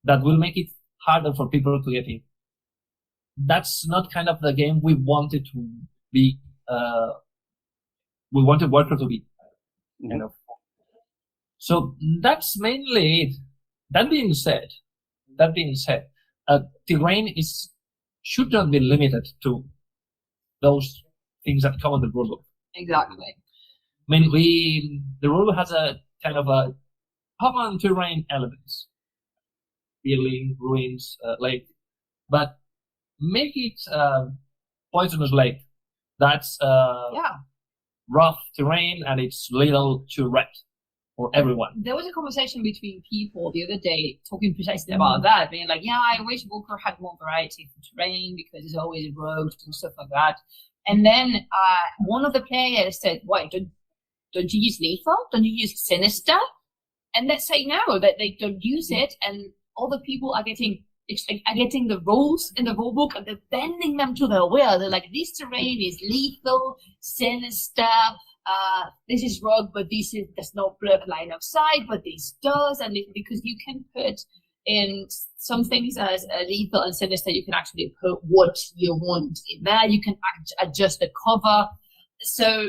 that will make it harder for people to get in. That's not kind of the game we wanted to be. We wanted Warcrow to be.
Mm-hmm.
So that's mainly it. That being said, terrain is should not be limited to those things that come on the rulebook.
Exactly.
I mean, the rulebook has a kind of a common terrain elements, building, ruins, lake, but make it poisonous lake. That's rough terrain, and it's little to read for everyone.
There was a conversation between people the other day talking precisely about that, being like, yeah, I wish Warcraft had more variety for terrain because it's always roads and stuff like that. And then one of the players said, why, don't you use lethal? Don't you use sinister? And let's say no, that they don't use it, and other people are getting the rules in the rulebook and they're bending them to their will. They're like, this terrain is lethal, sinister, this is rogue, but does not block line of sight, but this does. And because you can put in some things as lethal and sinister, you can actually put what you want in there. You can adjust the cover. So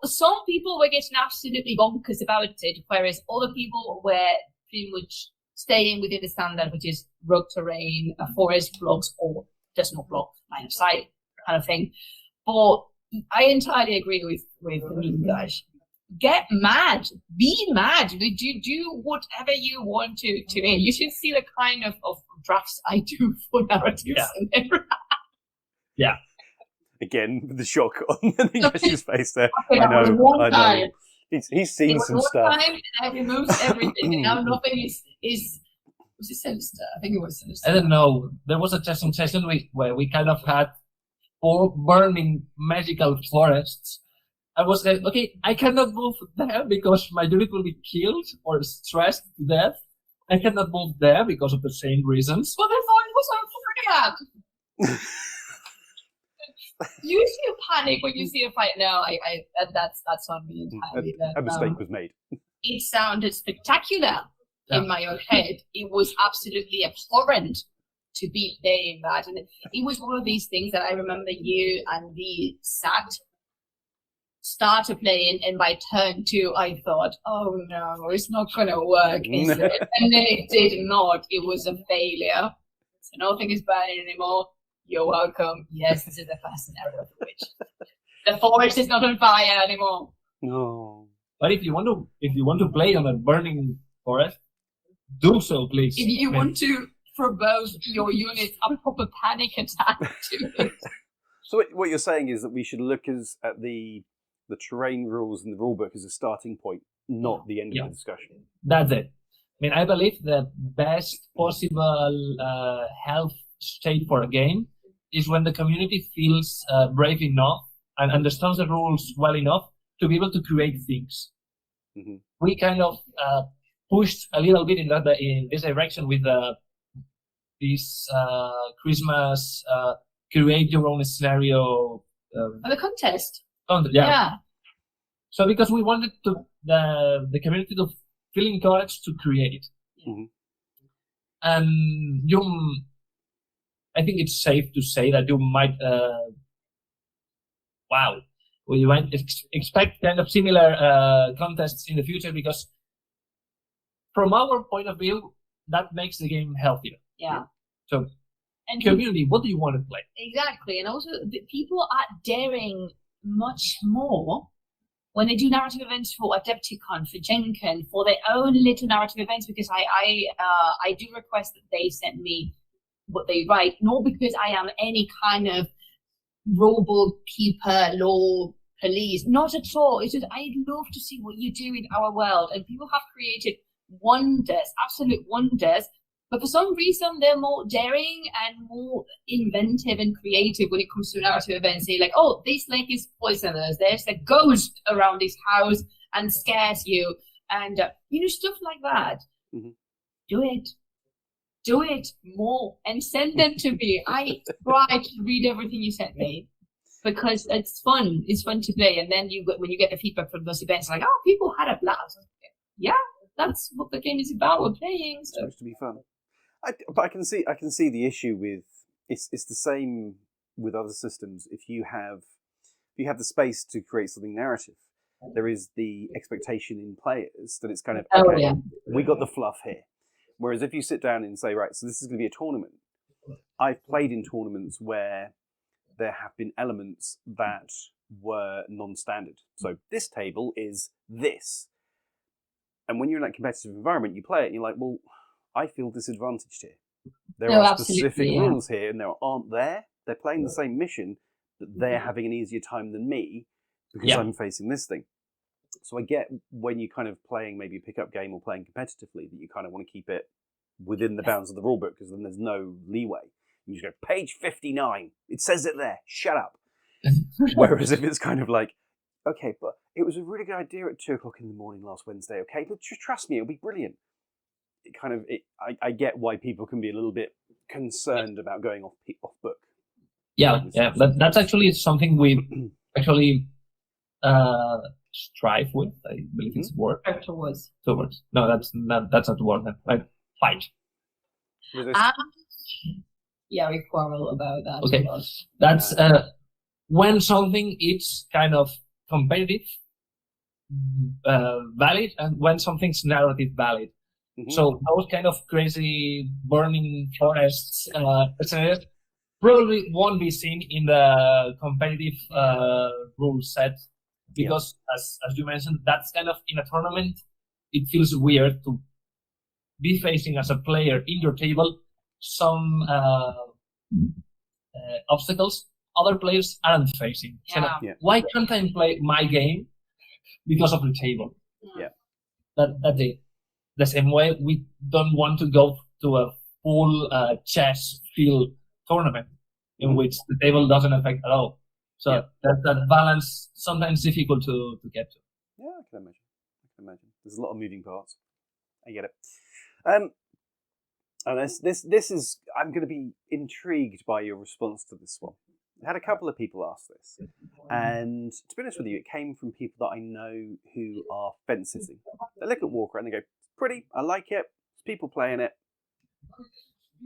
some people were getting absolutely bonkers about it, whereas other people were pretty much staying within the standard, which is rogue terrain, forest blocks, or does not block line of sight kind of thing. But I entirely agree with the meme guys. Get mad, be mad, do whatever you want to. You should see the kind of drafts I do for narratives.
Yeah.
Again, the shock on Nigash's face there.
Okay,
I know.
Time.
He's seen some stuff.
Time, and I removed everything, and now nothing is. Was it sinister? I think it was sinister.
I don't know. There was a testing session where we kind of had 4 burning magical forests. I was like, okay, I cannot move there because my unit will be killed or stressed to death. I cannot move there because of the same reasons.
But I thought it was on forget. You should panic when you see a fight. No, that's on me entirely.
A mistake was made.
It sounded spectacular in my own head. It was absolutely abhorrent to be playing that, and it was one of these things that I remember you and the started playing, and by turn 2, I thought, oh no, it's not gonna work, is it? And then it did not. It was a failure. So nothing is burning anymore. You're welcome. Yes, this is the first scenario of the witch. The forest is not on fire anymore.
No.
But if you want to play on a burning forest, do so, please.
If you want to provoke your unit a proper panic attack to it.
So what you're saying is that we should look at the terrain rules and the rulebook as a starting point, not the end of the discussion.
That's it. I mean, I believe the best possible health state for a game is when the community feels brave enough and understands the rules well enough to be able to create things. Mm-hmm. We kind of pushed a little bit in this direction with this Christmas create your own scenario.
The contest.
Yeah. So because we wanted the community to feel encouraged to create. Mm-hmm. And I think it's safe to say that you might, you might expect kind of similar contests in the future, because from our point of view, that makes the game healthier.
Yeah.
So, and community, what do you want to play?
Exactly. And also, the people are daring much more when they do narrative events for Adepticon, for Gen Con, for their own little narrative events, because I do request that they send me what they write, not because I am any kind of rulebook keeper, law police, not at all. It's just I love to see what you do in our world, and people have created wonders, absolute wonders, but for some reason they're more daring and more inventive and creative when it comes to narrative events. They're like, oh, this lake is poisonous, there's a ghost around this house and scares you, and stuff like that. Mm-hmm. Do it more and send them to me. I try to read everything you sent me because it's fun. It's fun to play. And then when you get the feedback from those events, like, oh, people had a blast. Yeah, that's what the game is about. We're playing. So.
It's supposed to be fun. But I can see the issue with it's the same with other systems. If you have the space to create something narrative, there is the expectation in players that it's kind of we got the fluff here. Whereas if you sit down and say, right, so this is going to be a tournament, I've played in tournaments where there have been elements that were non-standard. So this table is this. And when you're in that competitive environment, you play it and you're like, well, I feel disadvantaged here. There are specific rules here and there aren't there. They're playing the same mission, but they're having an easier time than me because I'm facing this thing. So I get when you're kind of playing maybe a pickup game or playing competitively that you kind of want to keep it within the bounds of the rulebook because then there's no leeway. You just go, page 59. It says it there. Shut up. Whereas if it's kind of like, okay, but it was a really good idea at 2 o'clock in the morning last Wednesday, okay? But just trust me, it'll be brilliant. I get why people can be a little bit concerned about going off book.
Yeah. That's actually something we actually strive with. I believe it's a word.
Towards.
No, that's not the word. Like fight.
Yeah, we quarrel about that.
Okay, that's when something is kind of competitive, valid, and when something's narrative valid. So those kind of crazy burning forests, etc., probably won't be seen in the competitive rule set because, as you mentioned, that's kind of in a tournament. It feels weird to be facing as a player in your table some obstacles other players aren't facing. Why can't I play my game because of the table? That's it. The same way we don't want to go to a full chess field tournament in which the table doesn't affect at all. So that balance sometimes difficult to get to.
Yeah, I can imagine. There's a lot of moving parts. I get it. And this is, I'm going to be intrigued by your response to this one. I had a couple of people ask this, and to be honest with you, it came from people that I know who are fence sitting. They look at Warcrow and they go, "It's pretty, I like it, there's people playing it,"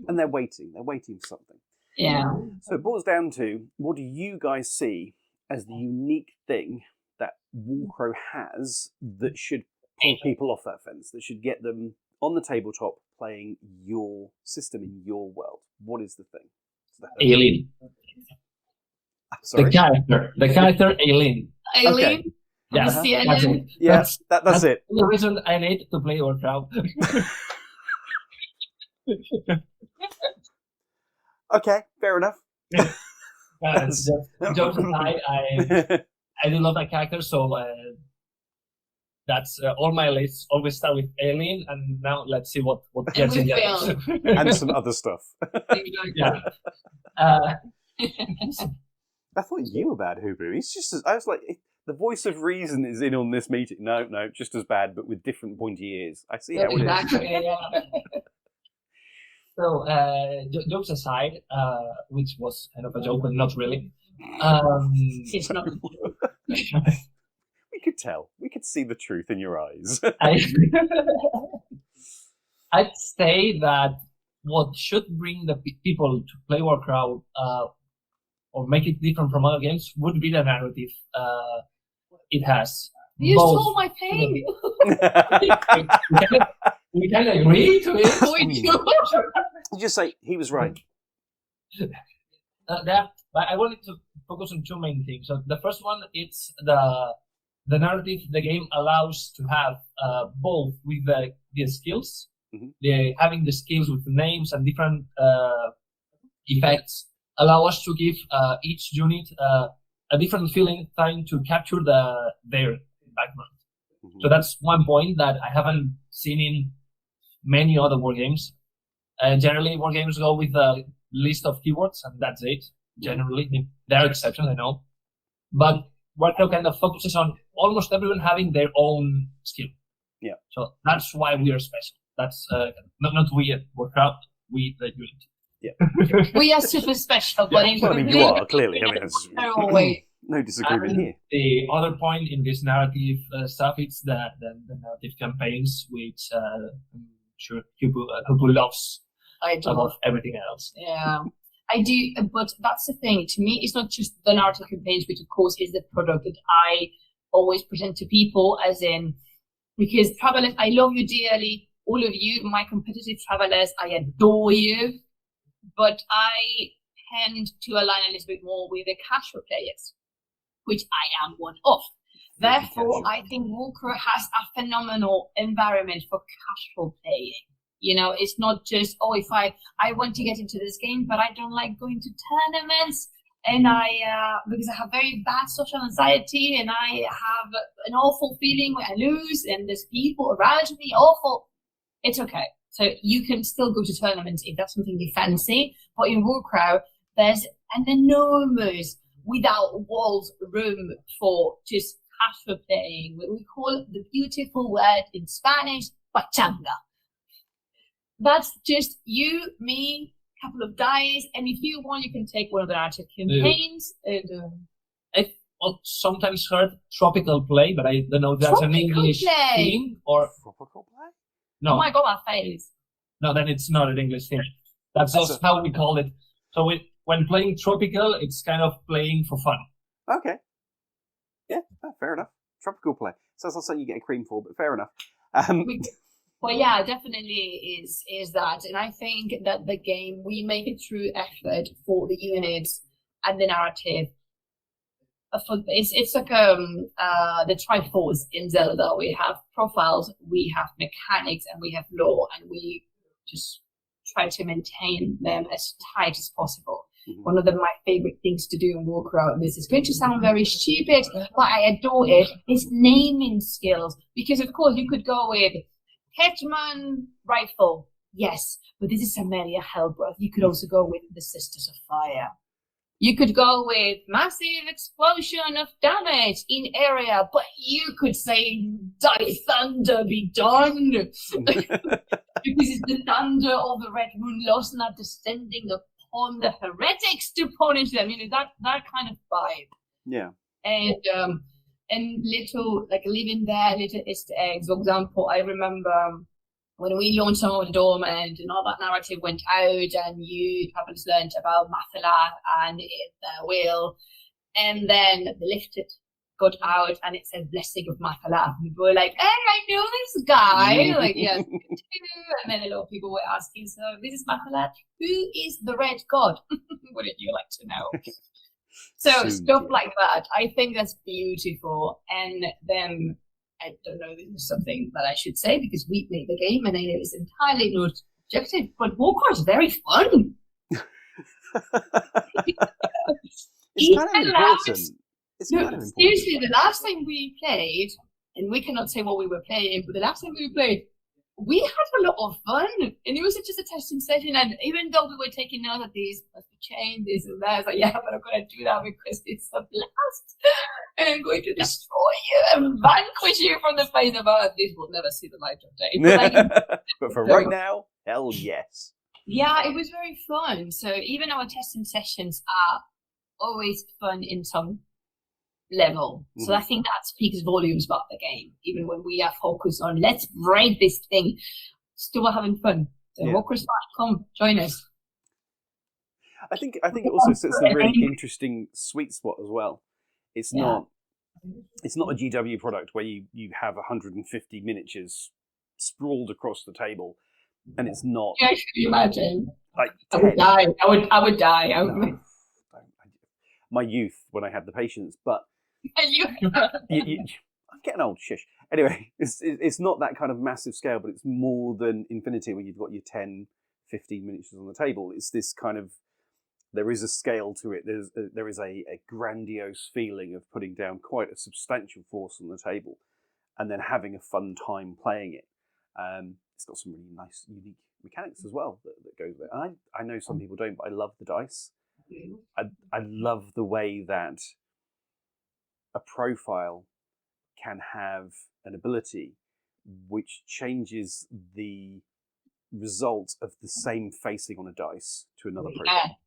and they're waiting for something.
Yeah.
So it boils down to, what do you guys see as the unique thing that Warcrow has that should pull people off that fence, that should get them on the tabletop playing your system in your world? What is the thing?
Aileen.
Sorry?
The character Aileen.
Aileen?
Okay.
Yeah,
that's it. Yeah, that's it.
The reason I need to play Warcrow.
Okay, fair enough.
Jokes aside, I do love that character, so that's all my lists. Always start with Aileen, and now let's see what gets in there.
And some other stuff.
Yeah.
I thought you were bad, Hubu. He's just as, I was like, the voice of reason is in on this meeting. No, just as bad, but with different pointy ears. I see how it is.
Exactly, yeah.
So, jokes aside, which was kind of a joke, but not really.
It's not.
We could tell. We could see the truth in your eyes.
I'd say that what should bring the people to play Warcraft or make it different from other games would be the narrative it has.
You stole my pain.
We can agree to it.
Just say he was right.
But I wanted to focus on two main things. So the first one, it's the narrative the game allows to have both with the skills, having the skills with the names and different effects allow us to give each unit a different feeling, trying to capture their background. So that's one point that I haven't seen in many other war games. Generally, war games go with a list of keywords, and that's it. Generally, there are exceptions, I know, but Warcraft kind of focuses on almost everyone having their own skill.
Yeah.
So that's why we are special. That's not we at Warcraft, we the unit.
Yeah.
We are super special, but
I mean, you are clearly. I mean, no disagreement here.
The other point in this narrative stuff is the narrative campaigns, which I'm sure Hubu loves above everything else.
Yeah, I do, but that's the thing. To me, it's not just the narrative campaigns, which of course is the product that I always present to people, as in, because travelers, I love you dearly, all of you, my competitive travelers, I adore you. but I tend to align a little bit more with the casual players, which I am one of. Therefore, I think Warcrow has a phenomenal environment for casual playing. You know, it's not just, if I want to get into this game, but I don't like going to tournaments, and because I have very bad social anxiety, and I have an awful feeling when I lose, and there's people around me, awful. It's okay. So you can still go to tournaments if that's something you fancy. But in Warcrow, there's an enormous, without walls, room for just casual playing. We call the beautiful word in Spanish, pachanga. That's just you, me, a couple of dice, and if you want, you can take one of the narrative campaigns.
I've sometimes heard tropical play, but I don't know if that's an English thing or
tropical play.
No.
Oh my god, my face.
No, then it's not an English thing. That's just how we call it. So when playing tropical, it's kind of playing for fun.
Okay. Yeah, fair enough. Tropical play. Sounds like something you get a cream for, but fair enough.
Well, yeah, definitely is that. And I think that the game, we make a true effort for the units and the narrative. It's like the Triforce in Zelda. We have profiles, we have mechanics, and we have lore, and we just try to maintain them as tight as possible. Mm-hmm. One of my favorite things to do in Warcrow, and this is going to sound very stupid, but I adore it, is naming skills. Because of course you could go with Hetman Rifle, yes, but this is Amelia Hellbroth. You could also go with the Sisters of Fire. You could go with massive explosion of damage in area, but you could say, "Die thunder, be done," because it's the thunder of the Red Moon lost, not descending upon the heretics to punish them. You know, that kind of vibe.
Yeah.
And little, like, living there, little Easter eggs. For example, I remember when we launched some of the dormant and all that narrative went out, and you perhaps learned about Mathala and the wheel, and then the lifted got out and it said Blessing of Mathala. People were like, "Hey, I know this guy." Like, yes. And then a lot of people were asking, "So this is Mathala. Who is the Red God?" Wouldn't you like to know? So stuff like that, I think that's beautiful. And then, I don't know, this is something that I should say because we made the game and it is entirely not objective, but Warcrow is very fun.
It's kind of important.
Seriously, the last time we played, and we cannot say what we were playing, but the last time we played, we had a lot of fun, and it was just a testing session. And even though we were taking note of these must be changed, this and that, I was like, yeah, but I'm going to do that because it's a blast, and I'm going to destroy you and vanquish you from the face of earth. This will never see the light of day.
But for right now, hell yes.
Yeah, it was very fun. So even our testing sessions are always fun in some level. Mm-hmm. So I think that speaks volumes about the game. Even when we are focused on let's break this thing, still having fun. So Warcrow's fun. Come join us.
I think it also sits in a really interesting sweet spot as well. It's not a GW product where you have 150 miniatures sprawled across the table, and it's not.
Yeah, should you imagine?
Like
I would die. I would die.
My youth when I had the patience, but
I'm
getting old. Shush. Anyway, it's not that kind of massive scale, but it's more than Infinity where you've got your 10, 15 miniatures on the table. It's this kind of, there is a scale to it. There is a grandiose feeling of putting down quite a substantial force on the table and then having a fun time playing it. It's got some really nice, unique mechanics as well that goes with it. I know some people don't, but I love the dice. I love the way that a profile can have an ability which changes the result of the same facing on a dice to another profile.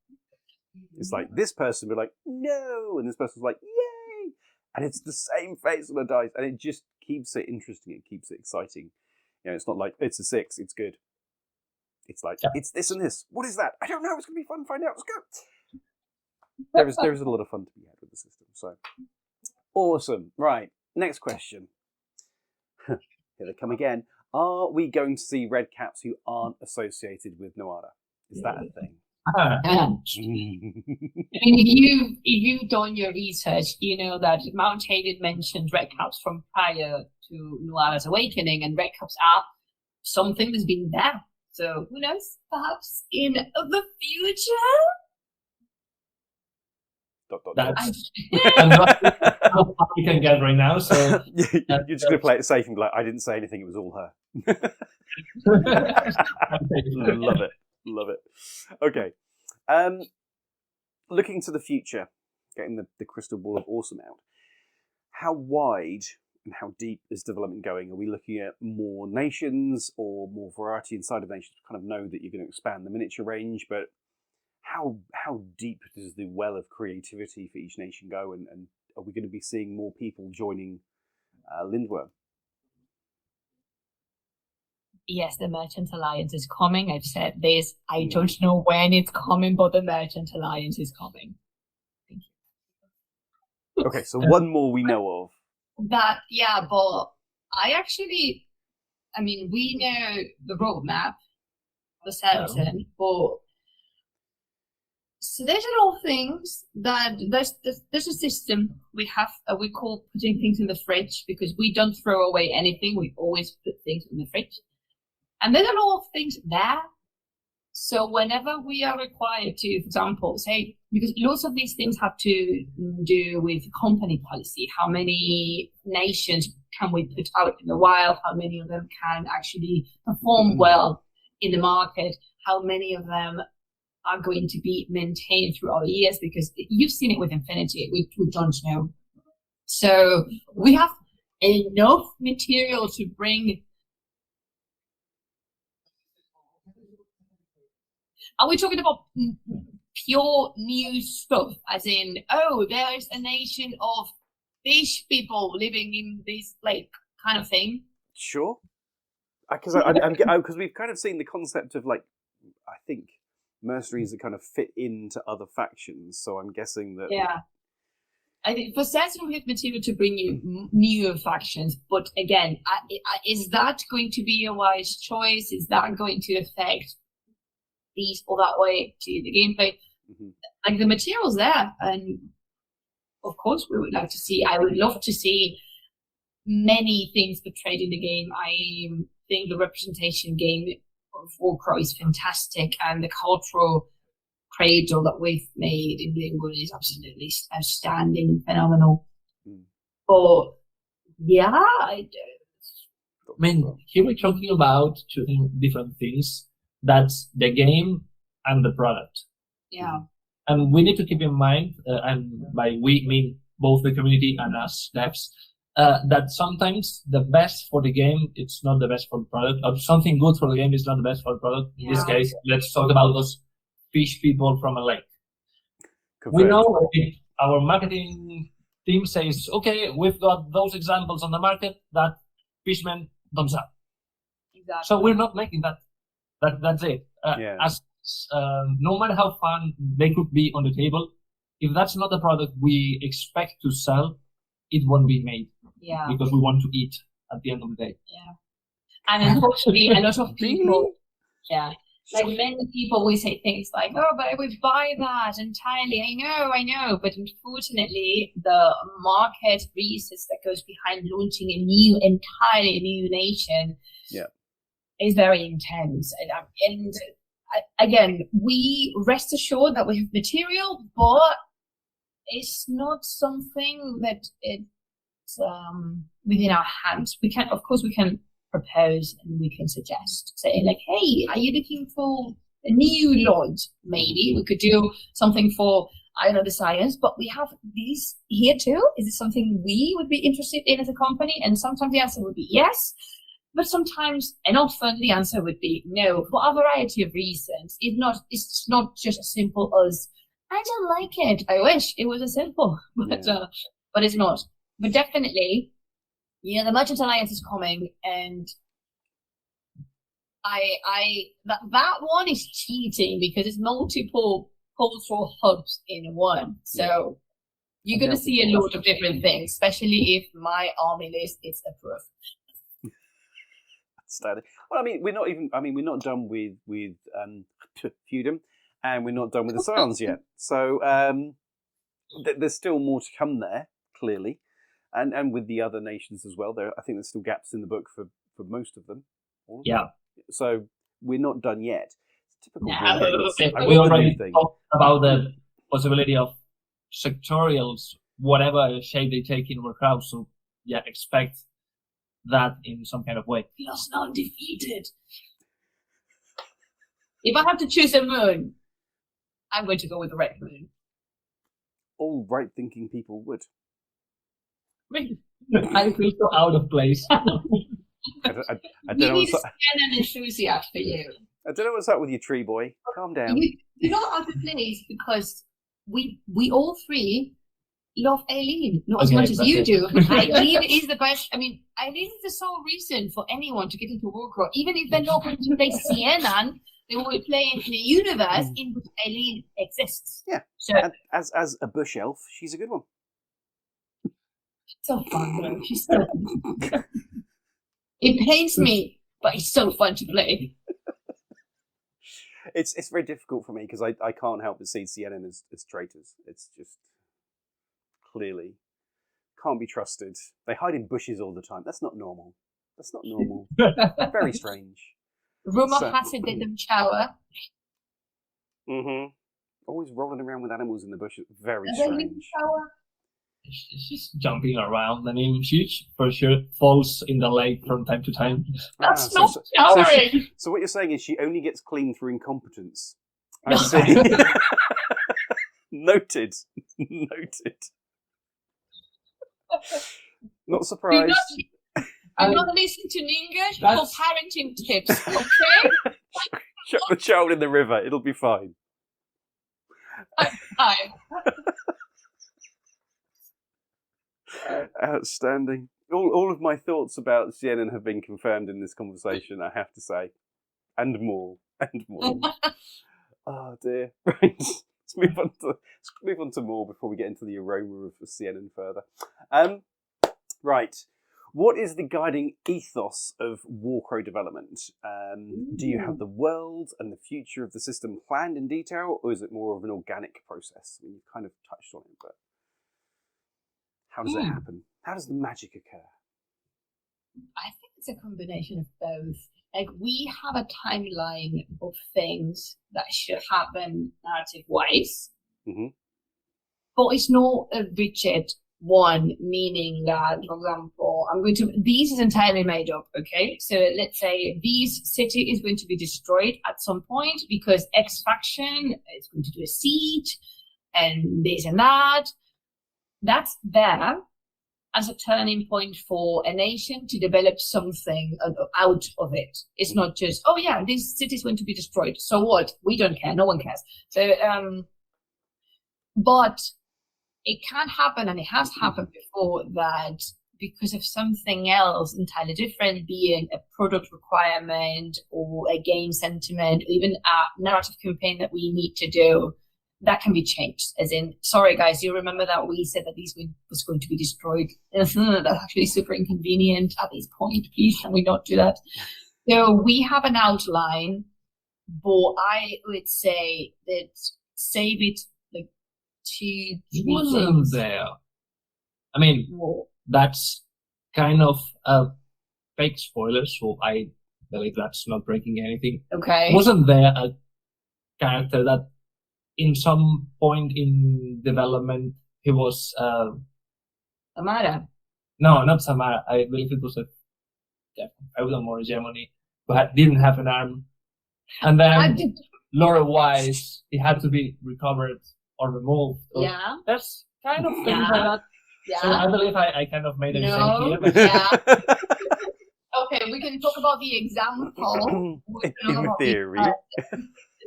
It's like this person will be like, no, and this person's like, yay! And it's the same face on a dice, and it just keeps it interesting, it keeps it exciting. You know, it's not like, it's a 6, it's good. It's like, it's this and this. What is that? I don't know, it's going to be fun to find out. Let's go. There is a lot of fun to be had with the system. So awesome. Right. Next question. Here they come again. Are we going to see red caps who aren't associated with Noada? Is that a thing?
If you've done your research, you know that Mount Hated mentioned red caps from prior to Nuala's awakening, and red caps are something that's been there. So who knows? Perhaps in the future.
That's how far we can get right now. So
you're just going to play it safe and be like, I didn't say anything. It was all her. Love it. Okay. Looking to the future, getting the crystal ball of awesome out. How wide and how deep is development going? Are we looking at more nations or more variety inside of nations to kind of know that you're going to expand the miniature range, but how deep does the well of creativity for each nation go, and are we going to be seeing more people joining Lindworm?
Yes, the Merchant Alliance is coming. I've said this. I don't know when it's coming, but the Merchant Alliance is coming. Thank you.
Okay, so one more we know of.
But we know the roadmap for certain, but so there's a lot of things that there's a system we have we call putting things in the fridge, because we don't throw away anything. We always put things in the fridge. And there's a lot of things there. So whenever we are required to, for example, say, because lots of these things have to do with company policy, how many nations can we put out in the wild, how many of them can actually perform well in the market, how many of them are going to be maintained throughout the years, because you've seen it with Infinity, we don't know. So we have enough material to bring. Are we talking about pure new stuff, as in, oh, there's a nation of fish people living in this lake kind of thing?
Sure. Because we've kind of seen the concept of, like, I think mercenaries that kind of fit into other factions. So I'm guessing that.
Yeah. I think for certain we have material to bring you new factions, but again, is that going to be a wise choice? Is that going to affect these or that way to the gameplay? Like, the material's there, and of course we would like to see. I would love to see many things portrayed in the game. I think the representation game of Warcrow is fantastic, and the cultural cradle that we've made in Linwood is absolutely outstanding, phenomenal. But yeah, I
mean, here we're talking about two different things. That's the game and the product.
Yeah.
And we need to keep in mind, and by we mean both the community and us devs, that sometimes the best for the game, it's not the best for the product, or something good for the game is not the best for the product. In this case, let's talk about those fish people from a lake. Confirmed. We know if our marketing team says, okay, we've got those examples on the market, that fishmen thumbs up.
Exactly.
So we're not making that. That's it. No matter how fun they could be on the table, if that's not the product we expect to sell, it won't be made.
Yeah.
Because we want to eat at the end of the day.
Yeah. And unfortunately, a lot of people, like many people will say things like, oh, but I would buy that entirely. I know. But unfortunately, the market research that goes behind launching a entirely new nation is very intense. And again, we rest assured that we have material, but it's not something that it's within our hands. We can propose and we can suggest, say like, hey, are you looking for a new lord? Maybe we could do something for, I don't know, the science, but we have these here too. Is it something we would be interested in as a company? And sometimes the answer would be yes. But sometimes, and often, the answer would be no, for a variety of reasons. It's not just as simple as, I don't like it. I wish it was as simple, but it's not. But definitely, the Merchant Alliance is coming, and that one is cheating because it's multiple cultural hubs in one. So you're going to see a lot of different things, especially if my army list is approved.
Well, we're not done with feudum. and we're not done with the scions yet. So there's still more to come there, clearly, and with the other nations as well. I think there's still gaps in the book for most of them.
Yeah.
So we're not done yet. It's typical.
No.
We already talked about the possibility of sectorials, whatever shape they take in Warcraft. So yeah, expect that in some kind of way.
Lost now undefeated. If I have to choose a moon, I'm going to go with the red moon.
All right-thinking people would.
I feel so out of place.
I don't know
We need
what's
to stand an enthusiast for you.
I don't know what's up with you, tree boy. Calm down.
You're not out of place because we all three love Eileen, not as much as you do. Eileen is the best. I mean, Eileen is the sole reason for anyone to get into Warcraw. Even if they're not going to play CNN, they will be playing in a universe in which Eileen exists.
Yeah.
So,
as a bush elf, she's a good one.
so fun, though. She's so fun. It pains me, but it's so fun to play.
It's very difficult for me because I can't help but see CNN as traitors. It's just clearly can't be trusted. They hide in bushes all the time. That's not normal. Very strange.
Rumour has it they don't shower.
Always rolling around with animals in the bushes. Very
And they
strange.
don't shower.
She's jumping around. I mean, she for sure falls in the lake from time to time.
That's
Ah,
not showering.
So what you're saying is she only gets clean through incompetence. I
No.
see. Noted. Not surprised.
Do not listen to Ninga for parenting tips, okay?
Chuck the child in the river. It'll be fine.
Hi.
Outstanding. All of my thoughts about CNN have been confirmed in this conversation, I have to say. And more. Oh dear. Right. Let's move on to more before we get into the aroma of CNN further. Right. What is the guiding ethos of Warcrow development? Do you have the world and the future of the system planned in detail, or is it more of an organic process? I mean, you've kind of touched on it, but how does it happen? How does the magic occur?
I think it's a combination of both. Like, we have a timeline of things that should happen narrative-wise, but it's not a rigid one, meaning that, for example, this is entirely made up, okay? So let's say this city is going to be destroyed at some point because X faction is going to do a siege and this and that. That's there as a turning point for a nation to develop something out of it. It's not just, oh yeah, this city is going to be destroyed. So what? We don't care. No one cares. So, but it can happen, and it has happened before, that because of something else entirely different, being a product requirement or a game sentiment, or even a narrative campaign that we need to do, that can be changed. As in, sorry guys, you remember that we said that this was going to be destroyed? That's actually super inconvenient at this point. Please, can we not do that? So we have an outline, but I would say that save it like 2-3
Wasn't
things.
there? I mean,
More.
that's kind of a fake spoiler, so I believe that's not breaking anything.
Okay.
Wasn't there a character that in some point in development he was
Amara.
no, not Samara, I believe it was a feudal or hegemony who didn't have an arm, and then lore wise it had to be recovered or removed. So
Yeah.
that's kind of things
Yeah.
like that.
Yeah.
So I believe I kind of made a mistake
No.
here, but
Yeah. Okay, we can talk about the example.
In theory.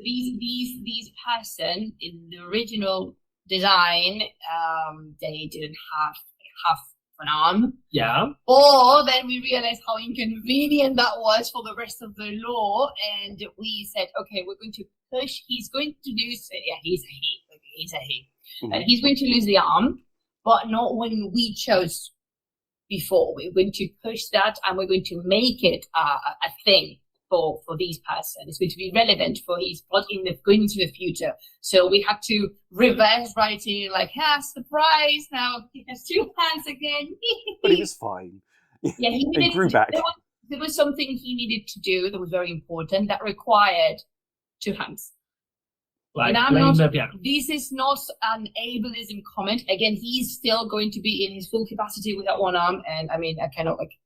These person in the original design, they didn't have an arm.
yeah.
Or then we realized how inconvenient that was for the rest of the lore, and we said, okay, we're going to push. He's going to lose. Yeah, he's a he. Okay, he's a he. He's going to lose the arm, but not when we chose before. We're going to push that, and we're going to make it a thing. for this person. It's going to be relevant for his plot going into the future. So we had to reverse writing, like, surprise! Now he has 2 hands again.
But he was fine.
Yeah,
he grew back.
There was something he needed to do that was very important that required 2 hands.
Like
and
playing the piano.
This is not an ableism comment. Again, he's still going to be in his full capacity with that 1 arm. And I mean, I cannot, like,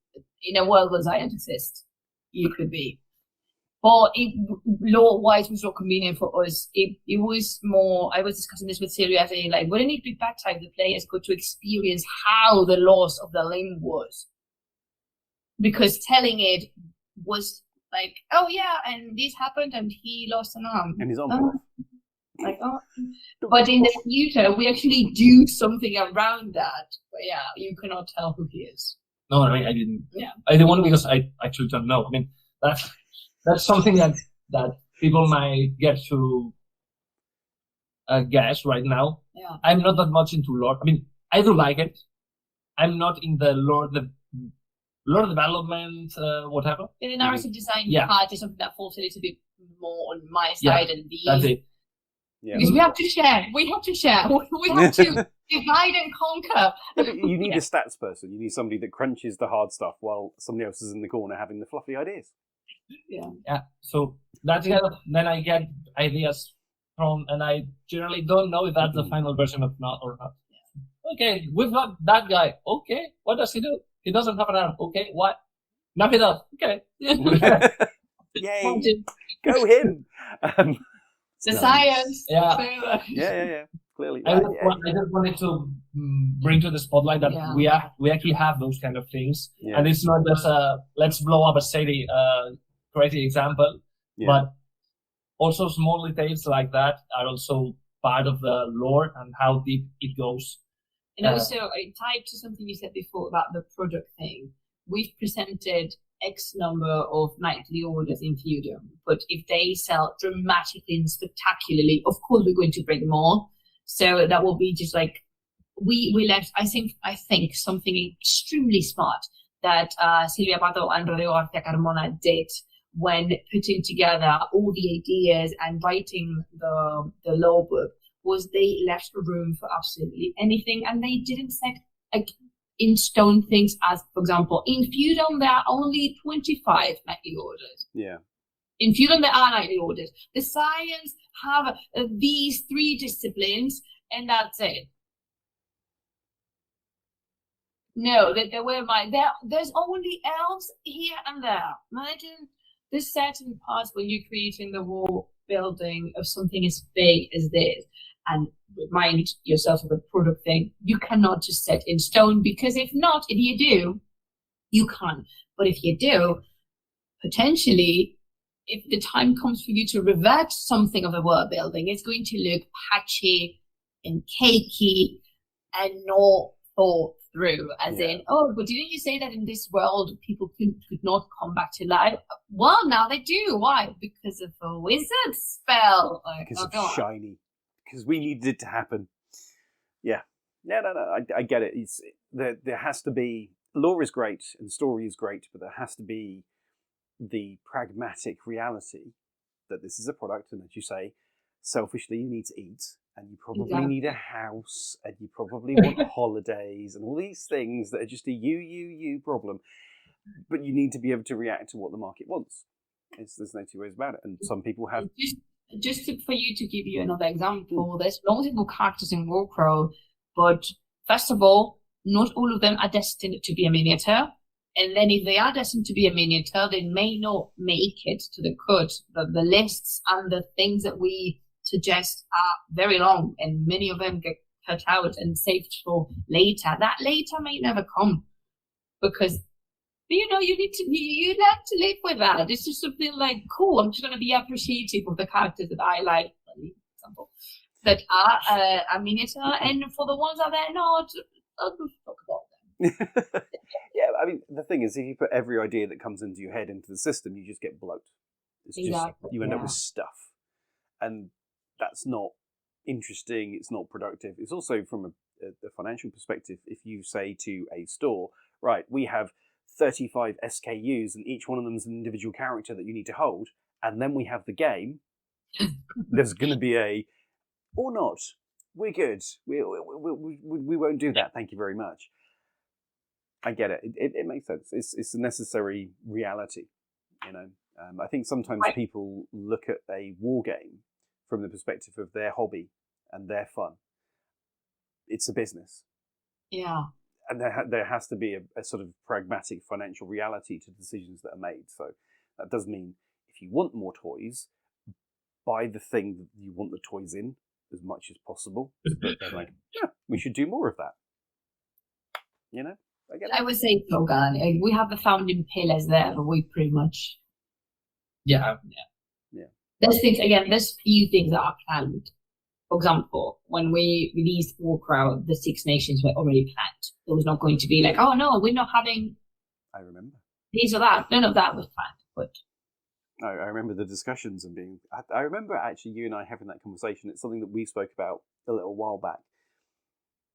in a world where science exists, you could be. But law-wise, was not convenient for us. It was more, I was discussing this with Sylvia, saying, like, wouldn't it be better if the players got to experience how the loss of the limb was? Because telling it was like, oh yeah, and this happened and he lost an arm.
And he's on.
But in the future, we actually do something around that. But yeah, you cannot tell who he is.
No, I mean, I didn't.
Yeah.
I didn't want because I actually don't know. I mean, that's something that people might get to guess right now.
Yeah.
I'm not that much into lore. I mean, I do like it. I'm not in the lore development, whatever.
In the narrative design part is something that falls a little bit more on my side and these.
That's it.
Yeah.
Because we have to share. We have to divide and conquer.
You need a stats person. You need somebody that crunches the hard stuff while somebody else is in the corner having the fluffy ideas.
Yeah. So that's kind of, then I get ideas from, and I generally don't know if that's the final version or not. Okay, we've got that guy. Okay, what does he do? He doesn't have an arm. Okay, what? Now he does. Okay.
Yay! Go him!
The science.
Yeah. Clearly.
I just wanted to bring to the spotlight that we actually have those kind of things, and it's not just let's blow up a city crazy example, but also small details like that are also part of the lore and how deep it goes.
And also, tied to something you said before about the product thing, we've presented X number of nightly orders in Feudum, but if they sell dramatically and spectacularly, of course we're going to bring more. So that will be just like we left. I think something extremely smart that Silvia Pato and Rodrigo Garcia Carmona did when putting together all the ideas and writing the law book was they left room for absolutely anything, and they didn't set in stone things as, for example, in Feudum there are only 25 nightly orders.
Yeah.
In Feudum there are nightly orders. The science have these 3 disciplines, and that's it. No, there's only elves here and there. Imagine there's certain parts when you're creating the wall building of something as big as this, and remind yourself of the product thing. You cannot just set in stone, because if you do, you can't. But if you do, potentially, if the time comes for you to revert something of the world building, it's going to look patchy and cakey and not thought through. As in, but didn't you say that in this world people could not come back to life? Well, now they do. Why? Because of a wizard spell.
Because it's shiny. Because we needed it to happen. Yeah. No. I get it. There has to be, lore is great and story is great, but there has to be the pragmatic reality that this is a product, and as you say, selfishly you need to eat, and you probably need a house, and you probably want holidays, and all these things that are just a you problem. But you need to be able to react to what the market wants. There's no 2 ways about it. And some people have...
For you to give you another example, there's multiple characters in Warcrow, but first of all, not all of them are destined to be a miniature. And then if they are destined to be a miniature, they may not make it to the cut. The lists and the things that we suggest are very long, and many of them get cut out and saved for later. That later may never come, because you learn to live with that. It's just something like, cool, I'm just going to be appreciative of the characters that I like, for example, that are a miniature, and for the ones that they're not, I'll just talk about them.
Yeah, I mean, the thing is, if you put every idea that comes into your head into the system, you just get bloat. You end up with stuff. And that's not interesting, it's not productive. It's also from a financial perspective, if you say to a store, right, we have 35 SKUs, and each one of them is an individual character that you need to hold, and then we have the game, there's going to be or not, we're good. We won't do that. Thank you very much. I get it. It makes sense. It's a necessary reality, you know. I think sometimes people look at a war game from the perspective of their hobby and their fun. It's a business.
Yeah.
And there has to be a sort of pragmatic financial reality to decisions that are made. So that does mean if you want more toys, buy the thing that you want the toys in as much as possible. They're like, yeah, we should do more of that. You know?
I would say so, Gan. We have the founding pillars there, but we pretty much...
Yeah.
There's things, again, there's few things that are planned. For example, when we released Warcrow, the 6 nations were already planned. There was not going to be like, oh no, we're not having...
I remember.
These or that. None of that was planned. But
I remember the discussions and being... I remember actually you and I having that conversation. It's something that we spoke about a little while back.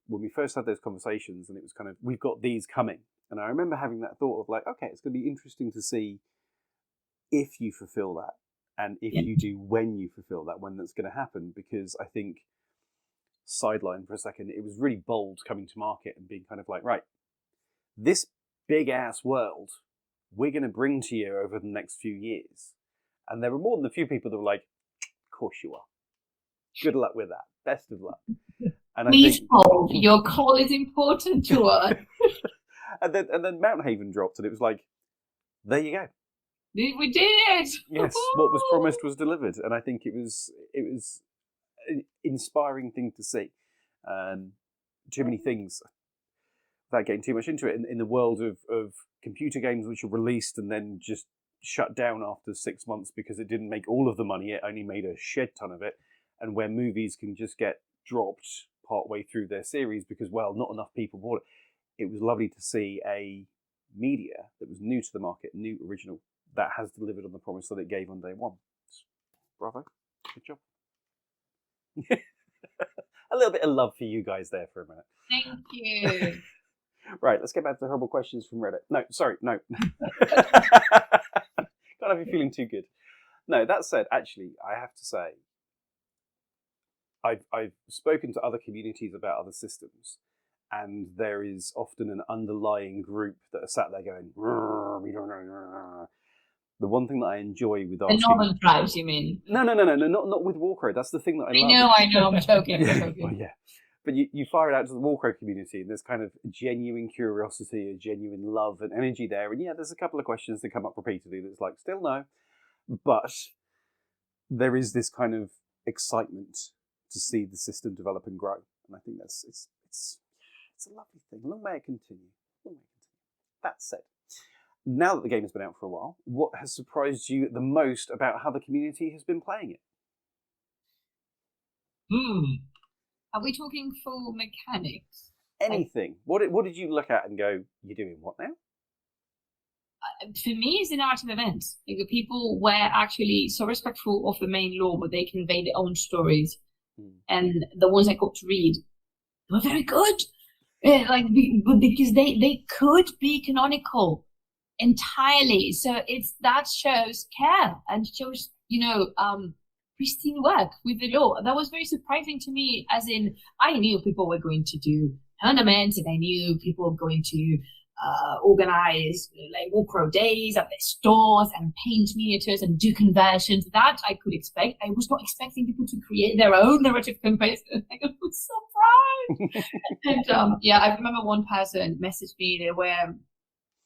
When we first had those conversations, and it was kind of, we've got these coming. And I remember having that thought of like, okay, it's going to be interesting to see if you fulfill that. And if you do, when you fulfill that, when that's going to happen. Because I think, sideline for a second, it was really bold coming to market and being kind of like, right, this big-ass world, we're going to bring to you over the next few years. And there were more than a few people that were like, of course you are. Good luck with that. Best of luck. And
please hold. Your call is important to us.
and then Mount Haven dropped, and it was like, there you go.
We did it.
Yes, what was promised was delivered, and I think it was an inspiring thing to see. Too many things, without getting too much into it, in the world of computer games which are released and then just shut down after 6 months because it didn't make all of the money, it only made a shed ton of it, and where movies can just get dropped partway through their series because, well, not enough people bought it. It was lovely to see a media that was new to the market, new, original, that has delivered on the promise that it gave on day one. Bravo. Good job. A little bit of love for you guys there for a minute.
Thank you.
Right, let's get back to the horrible questions from Reddit. No. Can't have you feeling too good. No, that said, actually, I have to say, I've spoken to other communities about other systems, and there is often an underlying group that are sat there going, we don't know. The one thing that I enjoy with asking... The
northern tribes, you mean?
No, not with Warcrow. That's the thing that I love.
I know, I'm joking.
Well, yeah. But you fire it out to the Warcrow community, and there's kind of a genuine curiosity, a genuine love and energy there. And yeah, there's a couple of questions that come up repeatedly that's like, still no. But there is this kind of excitement to see the system develop and grow. And I think it's a lovely thing. Long may it continue. That said, now that the game has been out for a while, what has surprised you the most about how the community has been playing it?
Are we talking full mechanics?
Anything. What did you look at and go, you're doing what now?
For me, it's a narrative event. Like, the people were actually so respectful of the main lore, but they convey their own stories. And the ones I got to read were very good. Because they could be canonical entirely. So that shows care and shows, pristine work with the law. That was very surprising to me, as in, I knew people were going to do tournaments, and I knew people were going to organize like Warcrow days at their stores and paint miniatures and do conversions. That I could expect. I was not expecting people to create their own narrative campaigns. I was surprised. And I remember one person messaged me. They were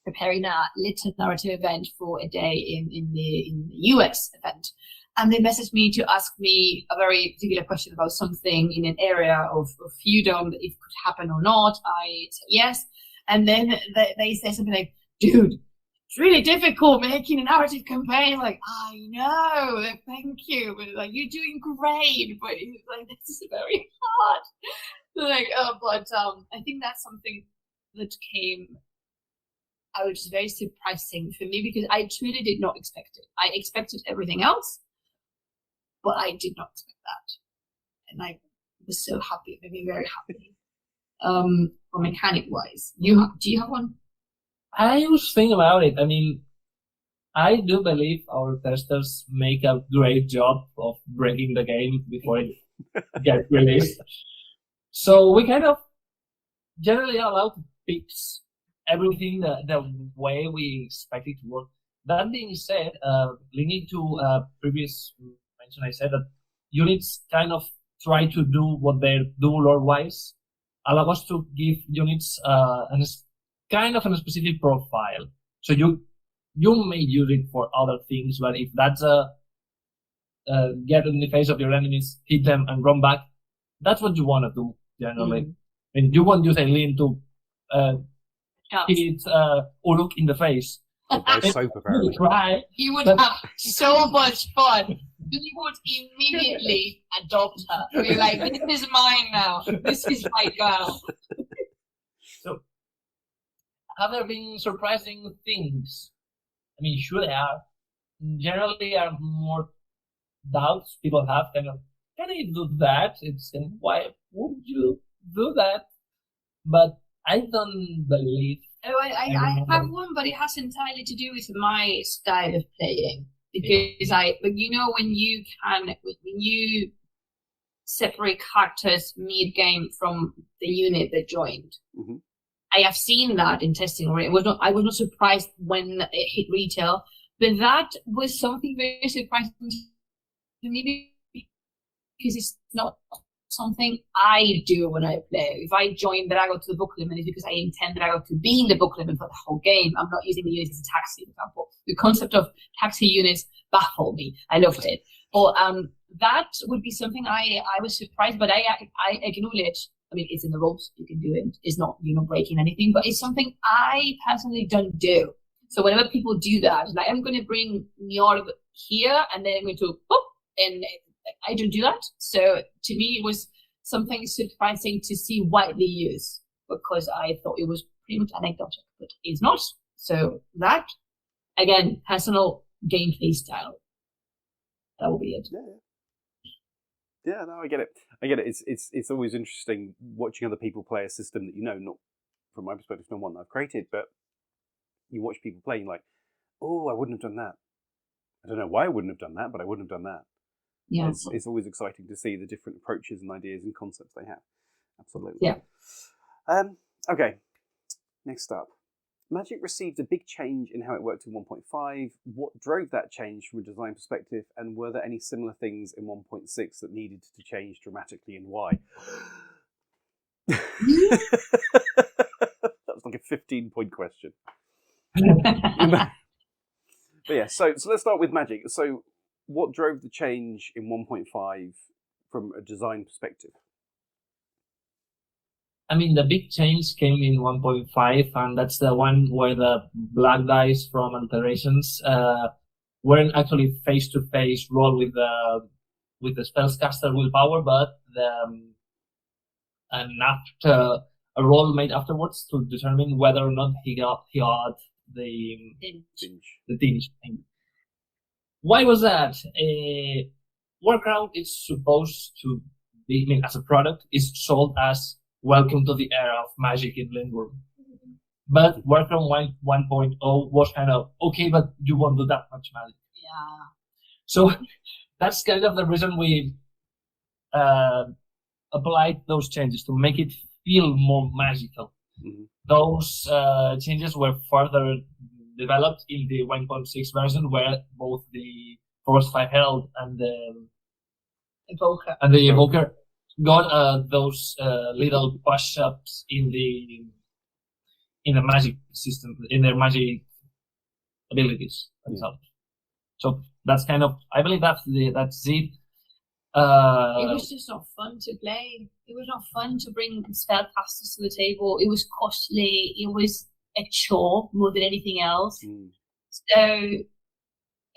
preparing a little narrative event for a day in the US event. And they messaged me to ask me a very particular question about something in an area of feudom, that if it could happen or not. I said yes. And then they say something like, dude, it's really difficult making a narrative campaign. Like, I know, thank you. But like, you're doing great. But like, this is very hard. I think that's something that came out very surprising for me, because I truly did not expect it. I expected everything else, but I did not expect that. And I was so happy, made me very happy. For mechanic wise, do you have one?
I was thinking about it. I mean, I do believe our testers make a great job of breaking the game before it gets released. So we kind of generally are allowed to fix everything the way we expect it to work. That being said, linking to previous mention, I said that units kind of try to do what they do lore-wise, allow us to give units kind of a specific profile. So you may use it for other things, but if that's get in the face of your enemies, hit them, and run back, that's what you want to do generally. And you won't use a lean to hit Uruk in the face.
Soap, apparently.
Right.
You would have so much fun. You would immediately adopt her. You're like, this is mine now. This is my girl.
So, have there been surprising things? I mean, sure there are. Generally, are more doubts people have. Kind of, can I do that? It's kind of, why would you do that? But I don't believe.
Oh, I have one, but it has entirely to do with my style of playing. Because but you know, when you separate characters mid-game from the unit that joined, I have seen that in testing already. I was not surprised when it hit retail, but that was something very surprising to me because it's not something I do when I play. If I join Drago to the book limit, it's because I intend Drago to be in the book limit for the whole game. I'm not using the units as a taxi, for example. The concept of taxi units baffled me. I loved it. But that would be something I was surprised, but I acknowledge. I mean, it's in the rules. You can do it. It's not, you're not breaking anything, but it's something I personally don't do. So whenever people do that, like, I'm going to bring Njord here, and then I'm going to pop, and I don't do that. So to me, it was something surprising to see widely used, because I thought it was pretty much anecdotal, but it's not. So that, again, personal gameplay style. That will be it.
Yeah, no, I get it. It's always interesting watching other people play a system that, you know, not from my perspective, not one that I've created, but you watch people play, and you're like, oh, I wouldn't have done that. I don't know why I wouldn't have done that, but I wouldn't have done that.
Yeah.
It's always exciting to see the different approaches and ideas and concepts they have. Absolutely.
Yeah.
Okay. Next up. Magic received a big change in how it worked in 1.5. What drove that change from a design perspective, and were there any similar things in 1.6 that needed to change dramatically, and why? That was like a 15-point question. But yeah, so let's start with Magic. So what drove the change in 1.5 from a design perspective?
I mean, the big change came in 1.5, and that's the one where the black dice from alterations weren't actually face-to-face roll with the spellcaster willpower, but a roll made afterwards to determine whether or not he got the tinge. Why was that? Warcrow is supposed to be, I mean, as a product, is sold as welcome to the era of magic in Lindworm. But Warcrow 1.0 was kind of, okay, but you won't do that much magic.
Yeah.
So that's kind of the reason we applied those changes, to make it feel more magical.
Mm-hmm.
Those changes were further developed in the 1.6 version, where both the Force 5 Herald and the Evoker got those little push-ups in the magic system, in their magic abilities themselves. So that's kind of, I believe that's it.
It was just not fun to play. It was not fun to bring spellcasters to the table. It was costly. It was a chore more than anything else. So,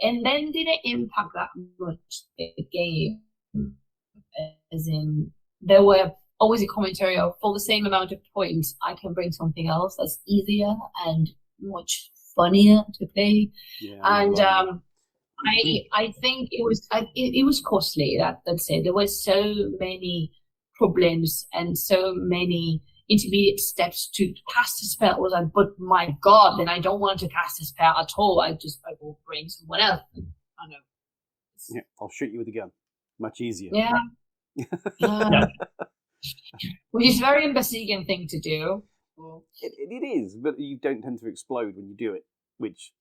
and then did it impact that much the game? As in, there were always a commentary of, for the same amount of points, I can bring something else that's easier and much funnier to play.
Yeah,
and I think it was costly. That's it. There were so many problems and so many intermediate steps to cast a spell. I was like, but my God, then I don't want to cast a spell at all. I will bring someone else. I know.
Yeah, I'll shoot you with a gun. Much easier.
Yeah. Which is a very Imbasigan thing to do.
It is, but you don't tend to explode when you do it, which,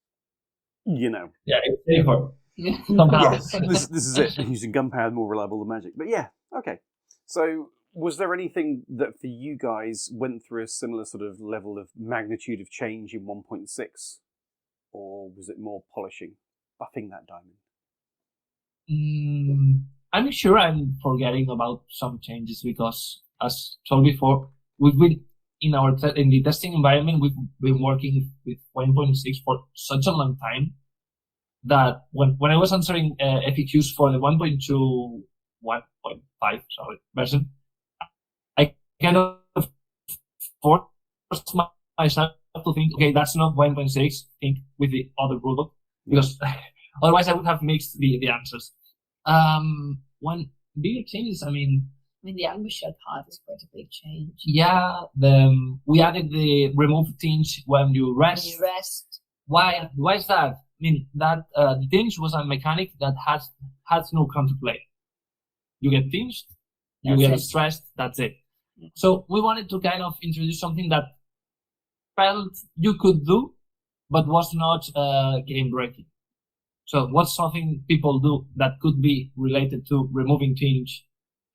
you know.
Yeah, it's safer.
Yes, this is it. Using gunpowder more reliable than magic. But yeah, okay. So, was there anything that for you guys went through a similar sort of level of magnitude of change in 1.6? Or was it more polishing, buffing that diamond?
I'm sure I'm forgetting about some changes because, as told before, we've been in the testing environment. We've been working with 1.6 for such a long time that when I was answering FAQs for the 1.2, 1.5 version, I kind of forced myself to think, okay, that's not 1.6. Think with the other rulebook because otherwise I would have mixed the answers. One bigger change is, I mean,
the ambusher part is quite a big change.
Yeah, we added the remove tinge when you rest. Why is that? I mean, that the tinge was a mechanic that has no counterplay. You get tinged, you get stressed, that's it. Yeah. So we wanted to kind of introduce something that felt you could do, but was not game breaking. So what's something people do that could be related to removing tinge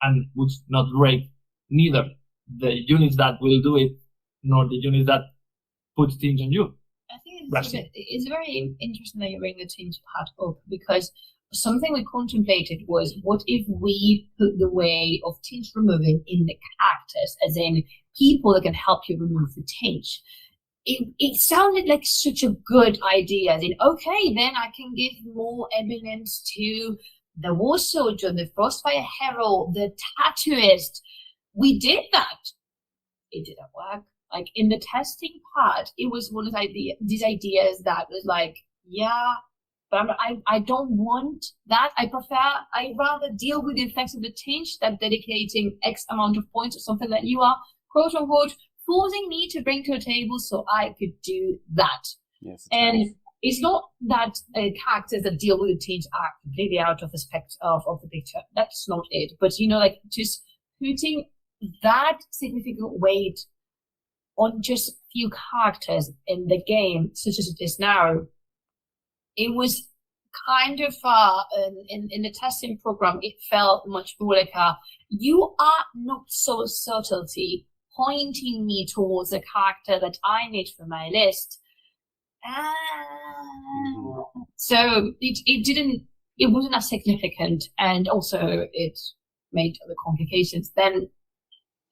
and would not break neither the units that will do it nor the units that put tinge on you?
I think it's very interesting that you bring the tinge part up, because something we contemplated was, what if we put the way of tinge removing in the characters, as in people that can help you remove the tinge? It sounded like such a good idea. As in, okay, then I can give more eminence to the War Soldier, the Frostfire Herald, the Tattooist. We did that. It didn't work. Like, in the testing part, it was one of these ideas that was like, yeah, but I don't want that. I'd rather deal with the effects of the tinge than dedicating X amount of points or something that you are, quote unquote, forcing me to bring to a table so I could do that.
Yes,
and it's not that characters that deal with the tinge are completely out of the spectrum of the picture. That's not it. But, you know, like, just putting that significant weight on just a few characters in the game, such as it is now, it was kind of in the testing program, it felt much more like you are not so subtlety pointing me towards a character that I need for my list. So it wasn't as significant, and also it made other complications. Then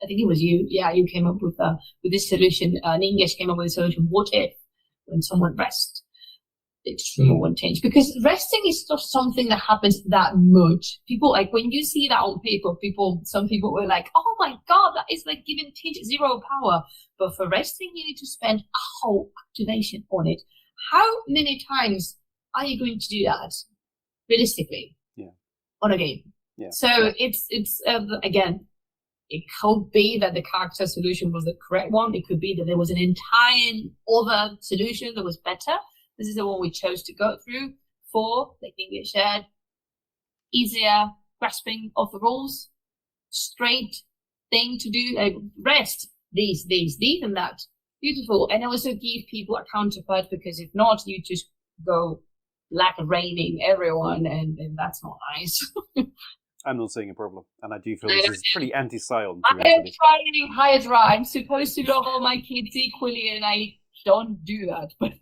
I think it was you came up with this solution. Ningesh came up with a solution. What if when someone rests, they just remove one tinge? Because resting is not something that happens that much. People, like, when you see that on paper, some people were like, oh my God, that is like giving tinge 0 power. But for resting, you need to spend a whole activation on it. How many times are you going to do that realistically?
Yeah.
On a game?
Yeah.
So it's again, it could be that the character solution was the correct one. It could be that there was an entire other solution that was better. This is the one we chose to go through for, like Inge shared, easier grasping of the rules, straight thing to do, like rest, these, and that. Beautiful. And also give people a counterpart, because if not, you just go black raining everyone, and that's not nice.
I'm not seeing a problem, and I do feel this is pretty anti-Scion.
I am trying Hydra. I'm supposed to love all my kids equally, and I don't do that. But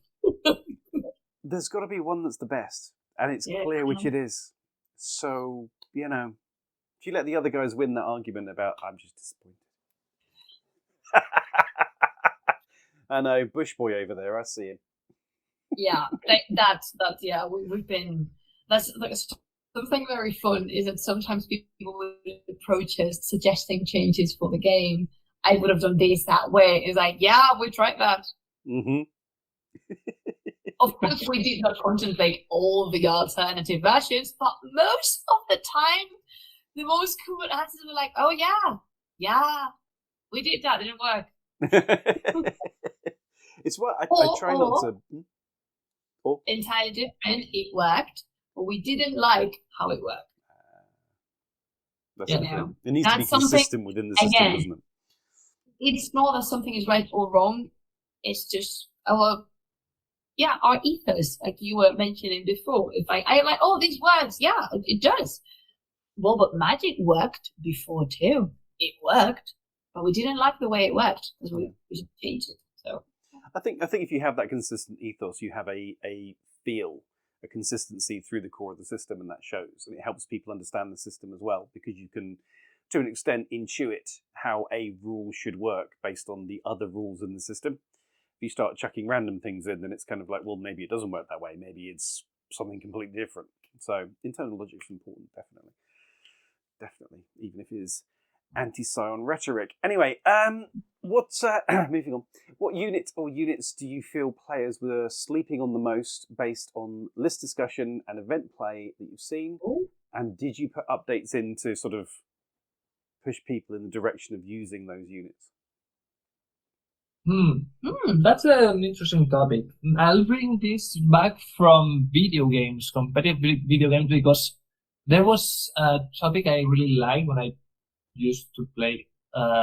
there's got to be one that's the best, and it's clear which it is. So, you know, if you let the other guys win that argument about, I'm just disappointed. I know, Bush Boy over there, I see him.
Yeah, that's we've been, that's something very fun is that sometimes people would approach us suggesting changes for the game. I would have done this that way. It's like, yeah, we tried that.
Mm-hmm.
Of course, we did not contemplate all the alternative versions, but most of the time, the most common answers were like, oh, yeah, we did that, didn't work.
It's what I try not to.
Entirely different. It worked, but we didn't like how it worked.
That's it needs to be consistent within the system, doesn't it?
It's not that something is right or wrong. It's just our ethos, like you were mentioning before. If I like, oh, this works, yeah, it does. Well, but magic worked before too. It worked, but we didn't like the way it worked because we should change it. So
I think if you have that consistent ethos, you have a feel, a consistency through the core of the system, and that shows, and it helps people understand the system as well, because you can, to an extent, intuit how a rule should work based on the other rules in the system. If you start chucking random things in, then it's kind of like, well, maybe it doesn't work that way. Maybe it's something completely different. So internal logic is important, definitely, even if it is anti-Scion rhetoric. Anyway, what's moving on? What units do you feel players were sleeping on the most based on list discussion and event play that you've seen?
Ooh.
And did you put updates in to sort of push people in the direction of using those units?
That's an interesting topic. I'll bring this back from video games, competitive video games, because there was a topic I really liked when I used to play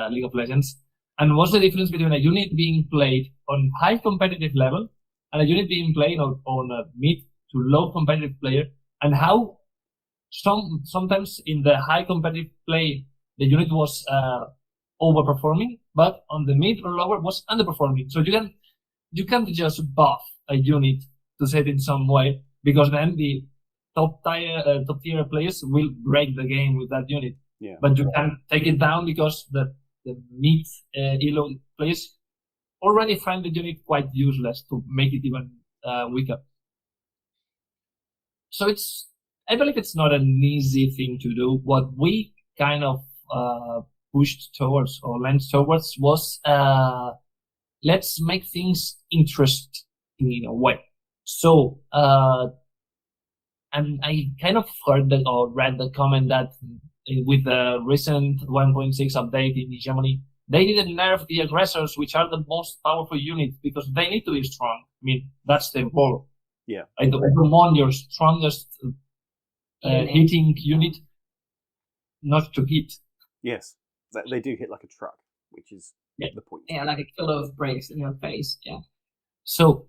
League of Legends. And what's the difference between a unit being played on high competitive level and a unit being played on a mid to low competitive player, and how sometimes in the high competitive play the unit was overperforming, but on the mid or lower was underperforming. So you can't just buff a unit to say it in some way, because then the top tier players will break the game with that unit.
Yeah.
But you can take it down because the mid elo players already find the unit quite useless to make it even weaker. So I believe it's not an easy thing to do. What we kind of pushed towards or leaned towards was let's make things interesting in a way. So and I kind of heard or read the comment that with the recent 1.6 update in Germany, they didn't nerf the aggressors, which are the most powerful units, because they need to be strong. I mean, that's the goal.
Yeah.
I don't want your strongest hitting unit not to hit.
Yes, they do hit like a truck, which is the point.
Yeah, like a kilo of bricks in your face. Yeah.
So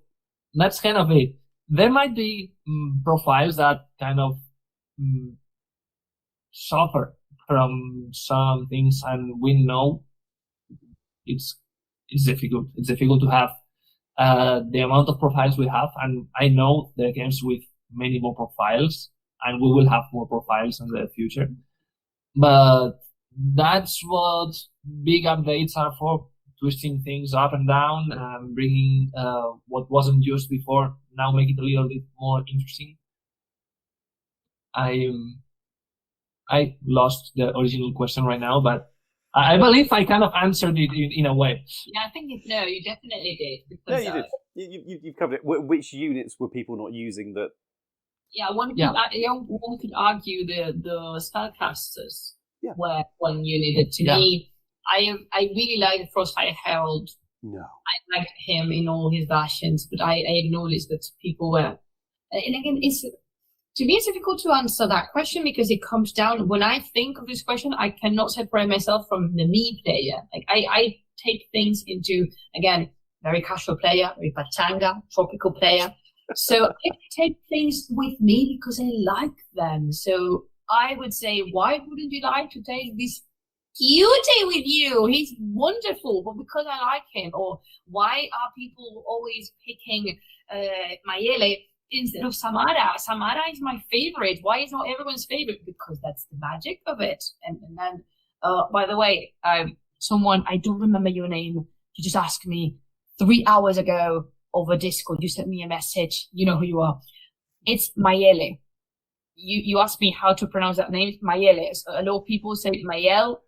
that's kind of it. There might be profiles that kind of suffer from some things, and we know it's difficult. It's difficult to have the amount of profiles we have, and I know there are games with many more profiles, and we will have more profiles in the future. But that's what big updates are for, twisting things up and down, and bringing what wasn't used before, now make it a little bit more interesting. I lost the original question right now, but I believe I kind of answered it in a way.
Yeah, I think you definitely did.
No, you did. You've covered it. Which units were people not using that?
Yeah, one could argue the spellcasters were one unit. To me, I really like Frostfire Herald.
No,
I liked him in all his versions, but I acknowledge that people were. And again, to me, it's difficult to answer that question, because it comes down, when I think of this question, I cannot separate myself from the me player. Like I take things into, again, very casual player, very Pachanga, tropical player. So I take things with me because I like them. So I would say, why wouldn't you like to take this cutie with you? He's wonderful, but because I like him. Or why are people always picking Mayele instead of Samara? Samara is my favorite. Why is not everyone's favorite? Because that's the magic of it. And then, by the way, someone, I don't remember your name, you just asked me 3 hours ago over Discord. You sent me a message. You know who you are. It's Mayele. You asked me how to pronounce that name. It's Mayele. So a lot of people say Mayel.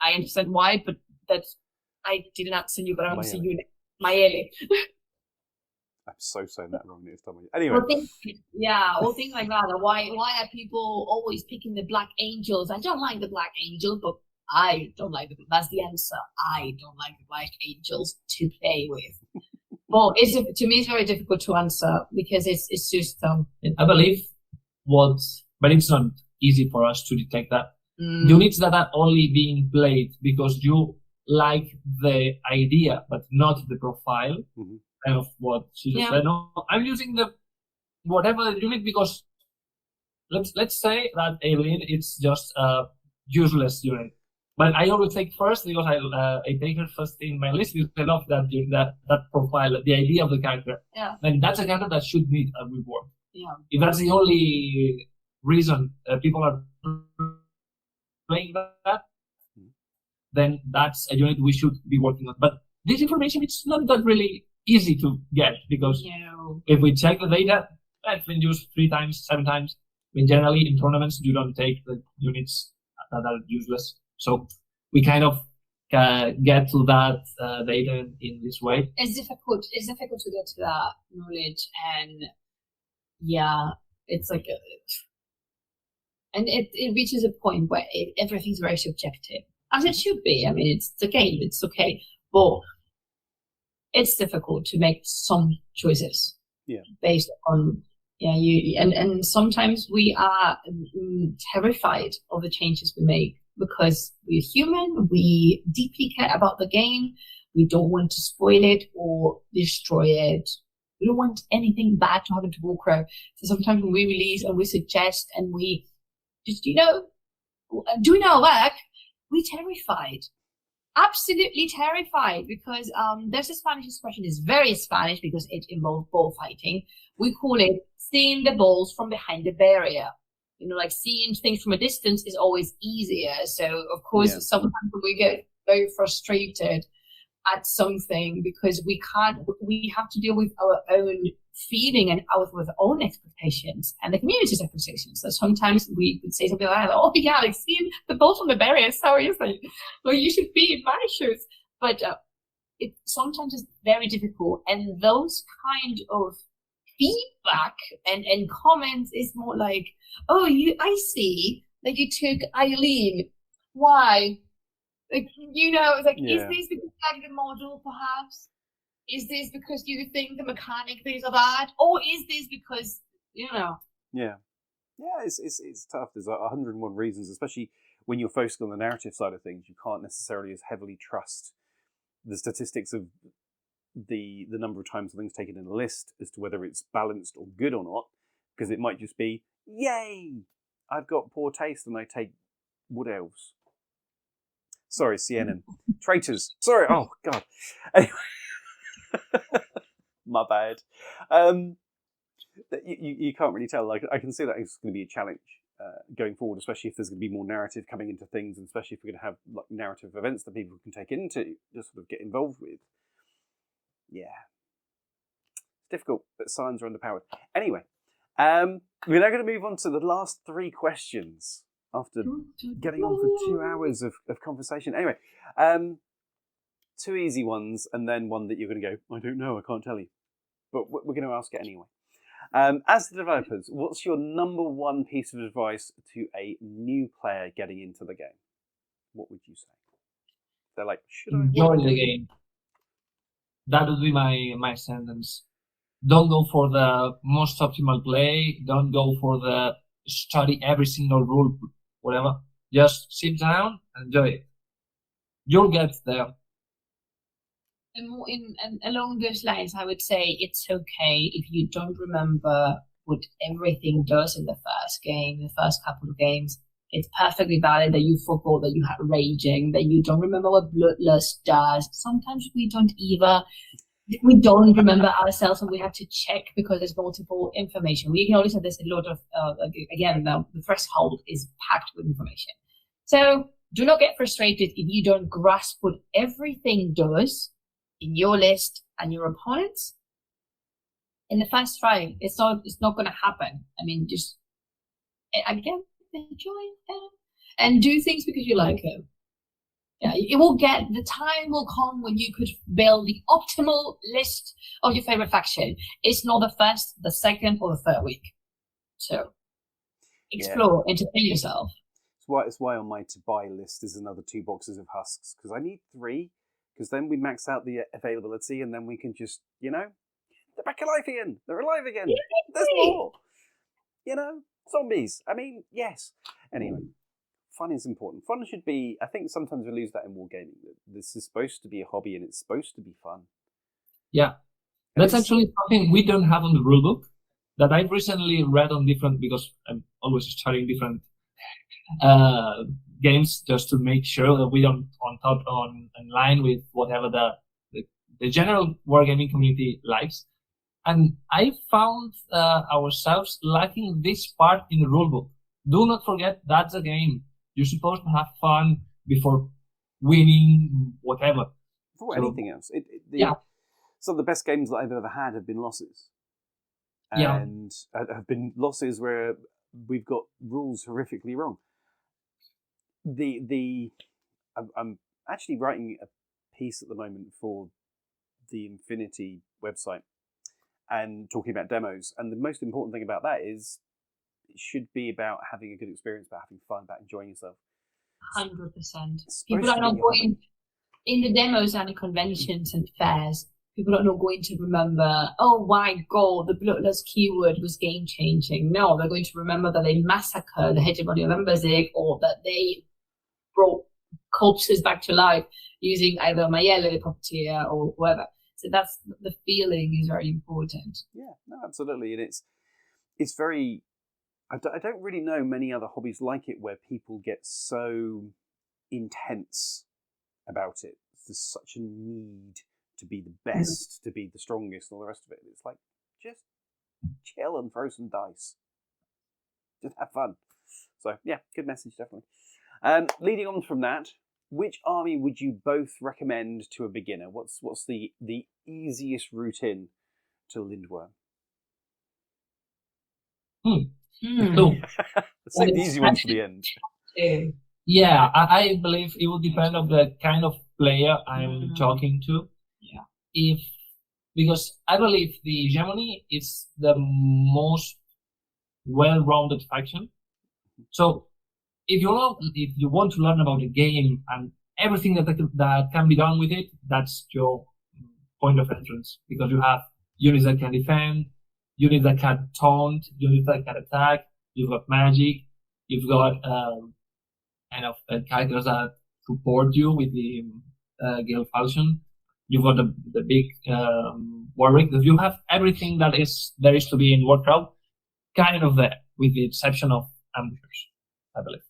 I understand why, but I didn't answer you, but I answer you. Mayele.
I'm so saying that wrong this time. Anyway.
Or things like that. Why are people always picking the Black Angels? I don't like the Black Angel, but I don't like them. That's the answer. I don't like the White Angels to play with. Well, to me, it's very difficult to answer because it's just
I believe but it's not easy for us to detect that. Units that are only being played because you like the idea but not the profile, kind of what she just said. No, I'm using the whatever unit because let's say that Alien it's just a useless unit. But I always take first because I take her first in my list because I love that profile, the idea of the character.
Yeah.
And that's a character that should need a reward.
Yeah.
If that's the only reason people are playing that, then that's a unit we should be working on. But this information, it's not that really easy to get because if we check the data, it's been used 3 times, 7 times. I mean, generally in tournaments, you don't take the units that are useless. So we kind of get to that data in this way.
It's difficult to get to that knowledge, and it's like and it reaches a point where everything's very subjective, as it should be. I mean, it's the game, it's okay, but it's difficult to make some choices based on and sometimes we are terrified of the changes we make because we're human, we deeply care about the game, we don't want to spoil it or destroy it. We don't want anything bad to happen to Warcrow. So sometimes when we release and we suggest and we just, doing our work, we're terrified. Absolutely terrified because there's a Spanish expression, it's very Spanish because it involves ball fighting. We call it seeing the balls from behind the barrier. Like seeing things from a distance is always easier. So of course, sometimes we get very frustrated at something because we have to deal with our own feeling and with our own expectations and the community's expectations. So sometimes we would say something like, oh yeah, like seeing the balls from the barrier, seriously, well, you should be in my shoes. But it sometimes is very difficult, and those kind of feedback and comments is more like, oh, I see that you took Eileen. Why? Like, it's like, is this because you like the model, perhaps? Is this because you think the mechanic things are bad? Or is this because,
Yeah. Yeah, it's tough. There's 101 reasons, especially when you're focused on the narrative side of things. You can't necessarily as heavily trust the statistics of the number of times something's taken in a list as to whether it's balanced or good or not, because it might just be, yay, I've got poor taste and I take wood elves. Sorry, CNN. Traitors. Sorry, oh God. Anyway. My bad. You can't really tell. Like, I can see that it's going to be a challenge going forward, especially if there's going to be more narrative coming into things, and especially if we're going to have like narrative events that people can take into, just sort of get involved with. Yeah, it's difficult, but signs are underpowered. Anyway, we're now going to move on to the last 3 questions after getting on for 2 hours of conversation. Anyway, 2 easy ones, and then one that you're going to go, I don't know, I can't tell you. But we're going to ask it anyway. As the developers, what's your number 1 piece of advice to a new player getting into the game? What would you say? They're like, should I
enjoy the game? That would be my sentence. Don't go for the most optimal play. Don't go for the study every single rule, whatever. Just sit down and enjoy it. You'll get there.
And along those lines, I would say it's okay if you don't remember what everything does in the first game, the first couple of games. It's perfectly valid that you forgot that you had raging, that you don't remember what bloodlust does. Sometimes we don't either. We don't remember ourselves, and we have to check because there's multiple information. We can only say there's a lot of, again, the threshold is packed with information. So do not get frustrated if you don't grasp what everything does in your list and your opponents in the first try. It's not going to happen. I mean, just again, enjoy it and do things because you like it. Yeah, the time will come when you could build the optimal list of your favorite faction. It's not the first, the second, or the third week. So explore, entertain yourself.
It's why on my to-buy list is another 2 boxes of husks, because I need 3, because then we max out the availability, and then we can just, they're back alive again. They're alive again. There's more. Zombies. I mean, yes. Anyway, fun is important. Fun should be, I think sometimes we lose that in wargaming. This is supposed to be a hobby and it's supposed to be fun.
Yeah. That's actually something we don't have on the rulebook that I've recently read on different, because I'm always studying different games just to make sure that we don't in line with whatever the general wargaming community likes. And I found ourselves lacking this part in the rulebook. Do not forget that's a game. You're supposed to have fun before winning, whatever.
Before anything else. Some of the best games that I've ever had have been losses. And have been losses where we've got rules horrifically wrong. I'm actually writing a piece at the moment for the Infinity website and talking about demos. And the most important thing about that is it should be about having a good experience, about having fun, about enjoying yourself.
100%. People are not going in the demos and the conventions and fairs. People are not going to remember, oh my god, the bloodless keyword was game changing. No, they're going to remember that they massacred the hegemony of Embasic, or that they brought corpses back to life using either Mayele, Puppeteer, or whoever. So that's the feeling is very important.
Yeah, no, absolutely. And it's very, I don't really know many other hobbies like it where people get so intense about it. There's such a need to be the best, to be the strongest, and all the rest of it. It's like, just chill and throw some dice. Just have fun. So, yeah, good message, definitely. Leading on from that, which army would you both recommend to a beginner? What's the easiest route in to Lindworm? Save the easy ones for the end.
Yeah, I believe it will depend on the kind of player I'm talking to. Yeah. Because I believe the hegemony is the most well-rounded faction. So if you want to learn about the game and everything that can be done with it, that's your point of entrance, because you have units that can defend, units that can taunt, units that can attack. You've got magic. You've got characters that support you with the guild faction. You've got the big Warwick. You have everything there is to be in Warcrow, kind of there, with the exception of ambushers, I believe.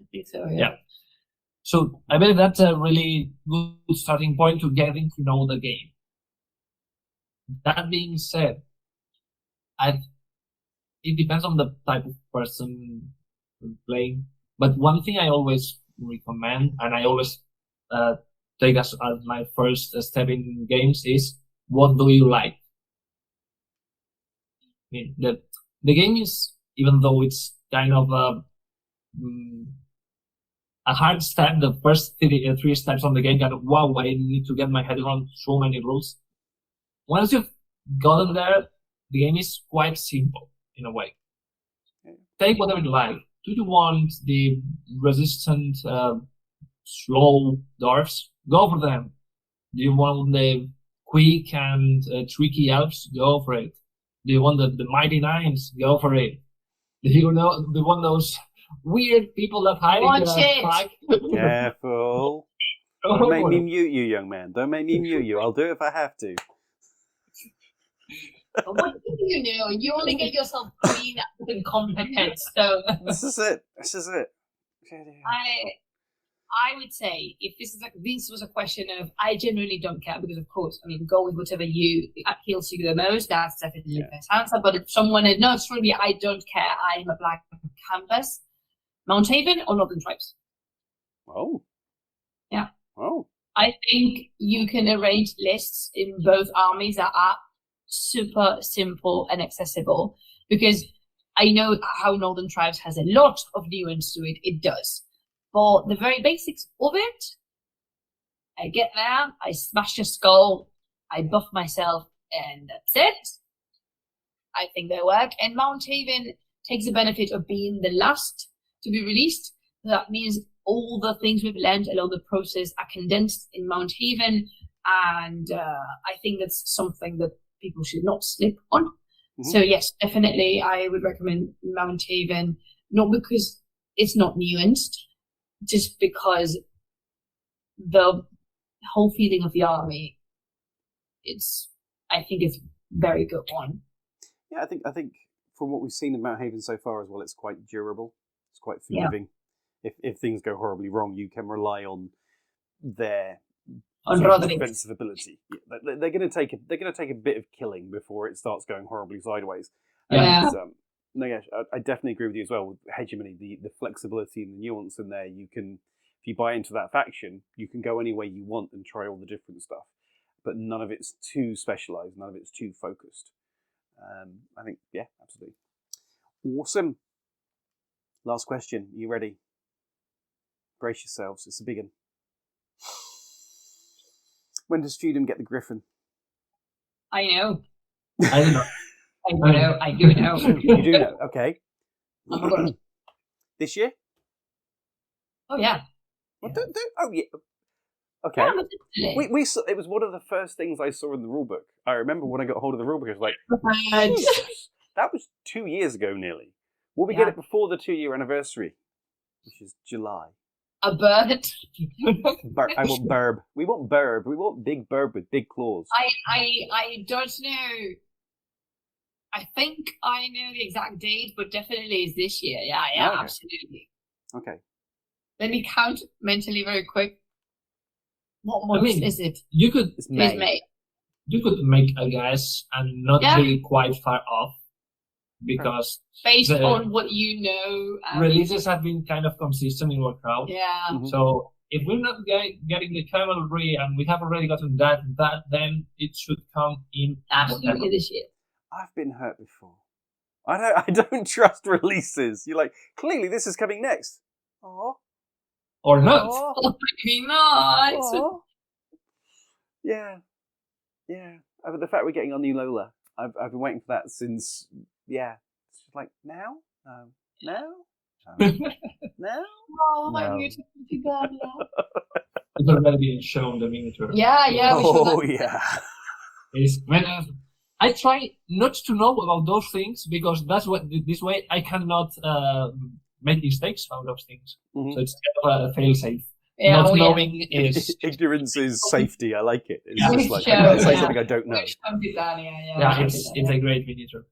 I think so,
yeah. So I believe that's a really good starting point to getting to know the game. That being said, it depends on the type of person playing. But one thing I always recommend, and I always take as my first step in games, is what do you like? I mean, the game is, even though it's kind of a hard step, the first three steps on the game, kind of, wow, I need to get my head around so many rules. Once you've gotten there, the game is quite simple in a way. Take whatever you like. Do you want the resistant, slow dwarfs? Go for them. Do you want the quick and tricky elves? Go for it. Do you want the mighty nines? Go for it. Do you want those weird people that hide in the back?
Careful. Don't make me mute you, young man. Don't make me mute you. I'll do it if I have to.
What do you know? You only get yourself clean and competent. So
This is it.
I would say if this was a question of, I genuinely don't care, because of course, I mean, go with whatever appeals to you the most. That's definitely the best answer. But if someone had no, it's really, I don't care. I'm a black canvas. Mount Haven or Northern Tribes?
Oh.
Yeah.
Oh.
I think you can arrange lists in both armies that are super simple and accessible, because I know how Northern Tribes has a lot of nuance to it. It does. For the very basics of it, I get there, I smash a skull, I buff myself, and that's it. I think they work. And Mount Haven takes the benefit of being the last to be released. that means all the things we've learned along the process are condensed in Mount Haven, and I think that's something that people should not slip on. Mm-hmm. So yes, definitely I would recommend Mount Haven, not because it's not nuanced, just because the whole feeling of the army, I think it's very good one.
Yeah, I think from what we've seen in Mount Haven so far as well, it's quite durable. It's quite forgiving. Yeah. If things go horribly wrong, you can rely on their defensive ability. Yeah, they're going to take a bit of killing before it starts going horribly sideways.
Yeah.
And, I definitely agree with you as well with hegemony. The flexibility and the nuance in there. You can, if you buy into that faction, you can go any way you want and try all the different stuff. But none of it's too specialized. None of it's too focused. I think, yeah, absolutely. Awesome. Last question. Are you ready? Brace yourselves. It's a big one. When does Feudum get the Griffin?
I know.
I don't know.
I do know.
You do know. Okay. This year?
Oh, yeah.
Well, oh, yeah. Okay.
Yeah,
we saw, it was one of the first things I saw in the rulebook. I remember when I got hold of the rulebook, I was like, Jesus, that was 2 years ago nearly. Will we get it before the 2-year anniversary, which is July?
A bird?
I want burb. We want burb. We want big burb with big claws.
I don't know. I think I know the exact date, but definitely it's this year. Yeah, okay. Absolutely.
Okay.
Let me count mentally very quick. What month is it?
It's
May.
You could make a guess and not be quite far off, because
based on what you know,
releases have been kind of consistent in Warcrow.
Yeah.
Mm-hmm.
So if we're not getting the cavalry and we have already gotten that, then it should come in
absolutely this year.
I've been hurt before. I don't trust releases. You're like, clearly this is coming next. Aww.
Or not.
Maybe not.
Aww. Yeah. But the fact we're getting our new Lola, I've been waiting for that since, it's just like, now? Now? Now?
Oh, my beautiful girl.
It's already been shown, the miniature.
Yeah.
Oh, yeah.
I try not to know about those things, because that's what this way I cannot make mistakes about those things. Mm-hmm. So it's kind of a fail-safe.
Yeah,
not knowing is...
Ignorance is safety. I like it. It's just like, I can't say something I don't know.
It's a great miniature.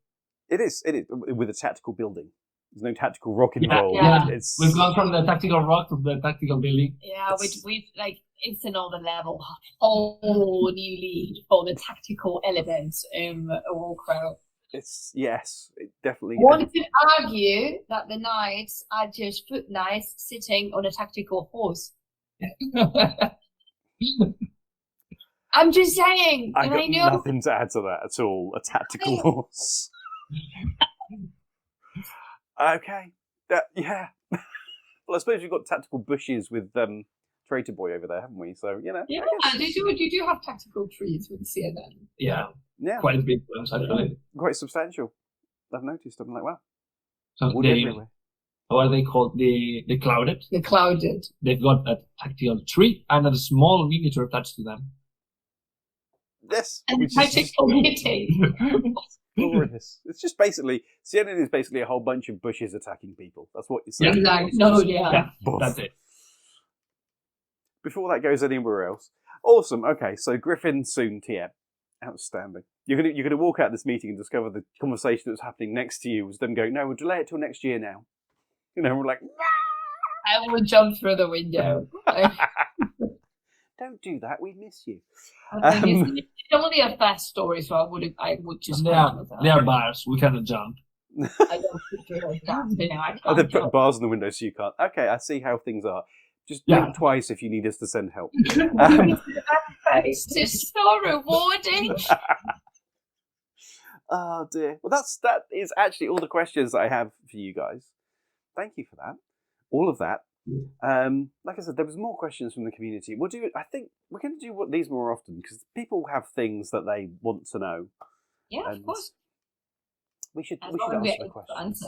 It is, with a tactical building. There's no tactical rock involved.
Yeah. We've gone from the tactical rock to the tactical building.
Yeah, we've like, it's another level, whole new league for the tactical elements in Warcrow.
It definitely.
One could argue that the knights are just foot knights sitting on a tactical horse. I'm just saying.
I got nothing to add to that at all. A tactical horse. Okay. Yeah. Well, I suppose we've got tactical bushes with Traitor Boy over there, haven't we? So,
Yeah, you do have tactical trees with CNN.
Yeah. Quite big ones, actually.
Quite substantial. I've noticed. I'm like, wow.
So how are they called? The Clouded?
The Clouded.
They've got a tactical tree and a small miniature attached to them.
Yes.
And tactical knitting.
Glorious. It's just basically, CNN is basically a whole bunch of bushes attacking people. That's what you're saying.
Exactly.
That's it.
Before that goes anywhere else. Awesome. Okay, so Griffin soon, TM. Outstanding. You're gonna walk out of this meeting and discover the conversation that was happening next to you was them going, no, we'll delay it till next year now. We're like, no!
I will jump through the window.
Don't do that. We miss you.
It's only a fast story, so I would just.
They are bars. We cannot jump.
I don't think
they put bars in the window so you can't. Okay, I see how things are. Just blink twice if you need us to send help.
It's so rewarding.
Oh dear. Well, that is actually all the questions that I have for you guys. Thank you for that. All of that. Like I said, there was more questions from the community. I think we're going to do these more often because people have things that they want to know.
Yeah, of course.
We should answer the questions.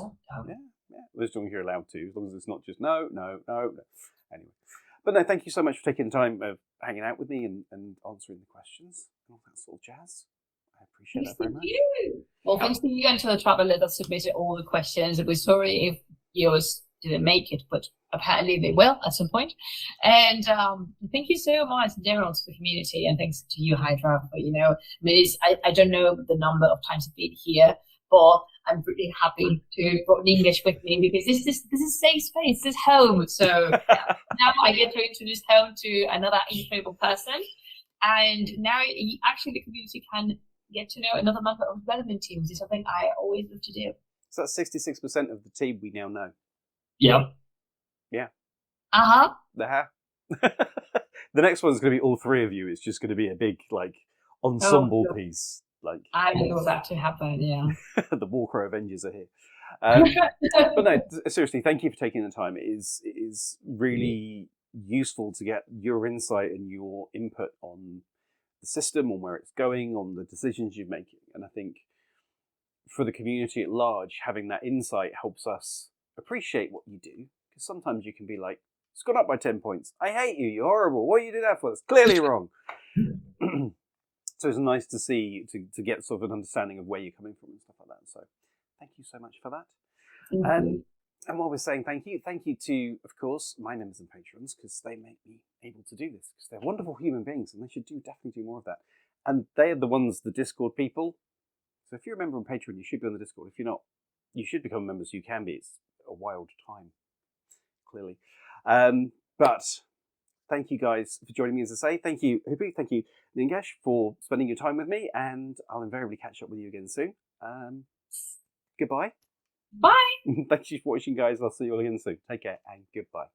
Yeah, as long as you're allowed to, as long as it's not just no. Anyway, but no, thank you so much for taking the time of hanging out with me and answering the questions and all that sort of jazz. I appreciate
Thanks
that very
to
much.
you. Well, thanks to you and to the travelers that submitted all the questions. We're sorry if yours didn't make it, but apparently they will at some point. And thank you so much in general to the community, and thanks to you, Hydra, for, you know, I mean, I don't know the number of times I've been here, but I'm really happy to brought English with me, because this is safe space, this is home. So now I get to introduce home to another incredible person, and now actually the community can get to know another member of the development team, which is something I always love to do.
So that's 66% of the team we now know.
Yeah.
Yeah.
Uh-huh.
The next one's going to be all three of you. It's just going to be a big, like, ensemble piece. Like,
I know that to happen, yeah.
The Warcrow Avengers are here. But no, seriously, thank you for taking the time. It is really useful to get your insight and your input on the system, on where it's going, on the decisions you're making. And I think for the community at large, having that insight helps us appreciate what you do. Because sometimes you can be like, it's gone up by 10 points. I hate you. You're horrible. What do you do that for? It's clearly wrong. So it's nice to see, to get sort of an understanding of where you're coming from and stuff like that. So thank you so much for that. And while we're saying thank you to, of course, my members and patrons, because they make me able to do this, because they're wonderful human beings and they should definitely do more of that. And they are the ones, the Discord people. So if you're a member and patron, you should be on the Discord. If you're not, you should become a member so you can be. It's a wild time, clearly. But thank you guys for joining me, as I say. Thank you, Hubu. Thank you, Ningesh, for spending your time with me. And I'll invariably catch up with you again soon. Goodbye.
Bye.
Thank you for watching, guys. I'll see you all again soon. Take care and goodbye.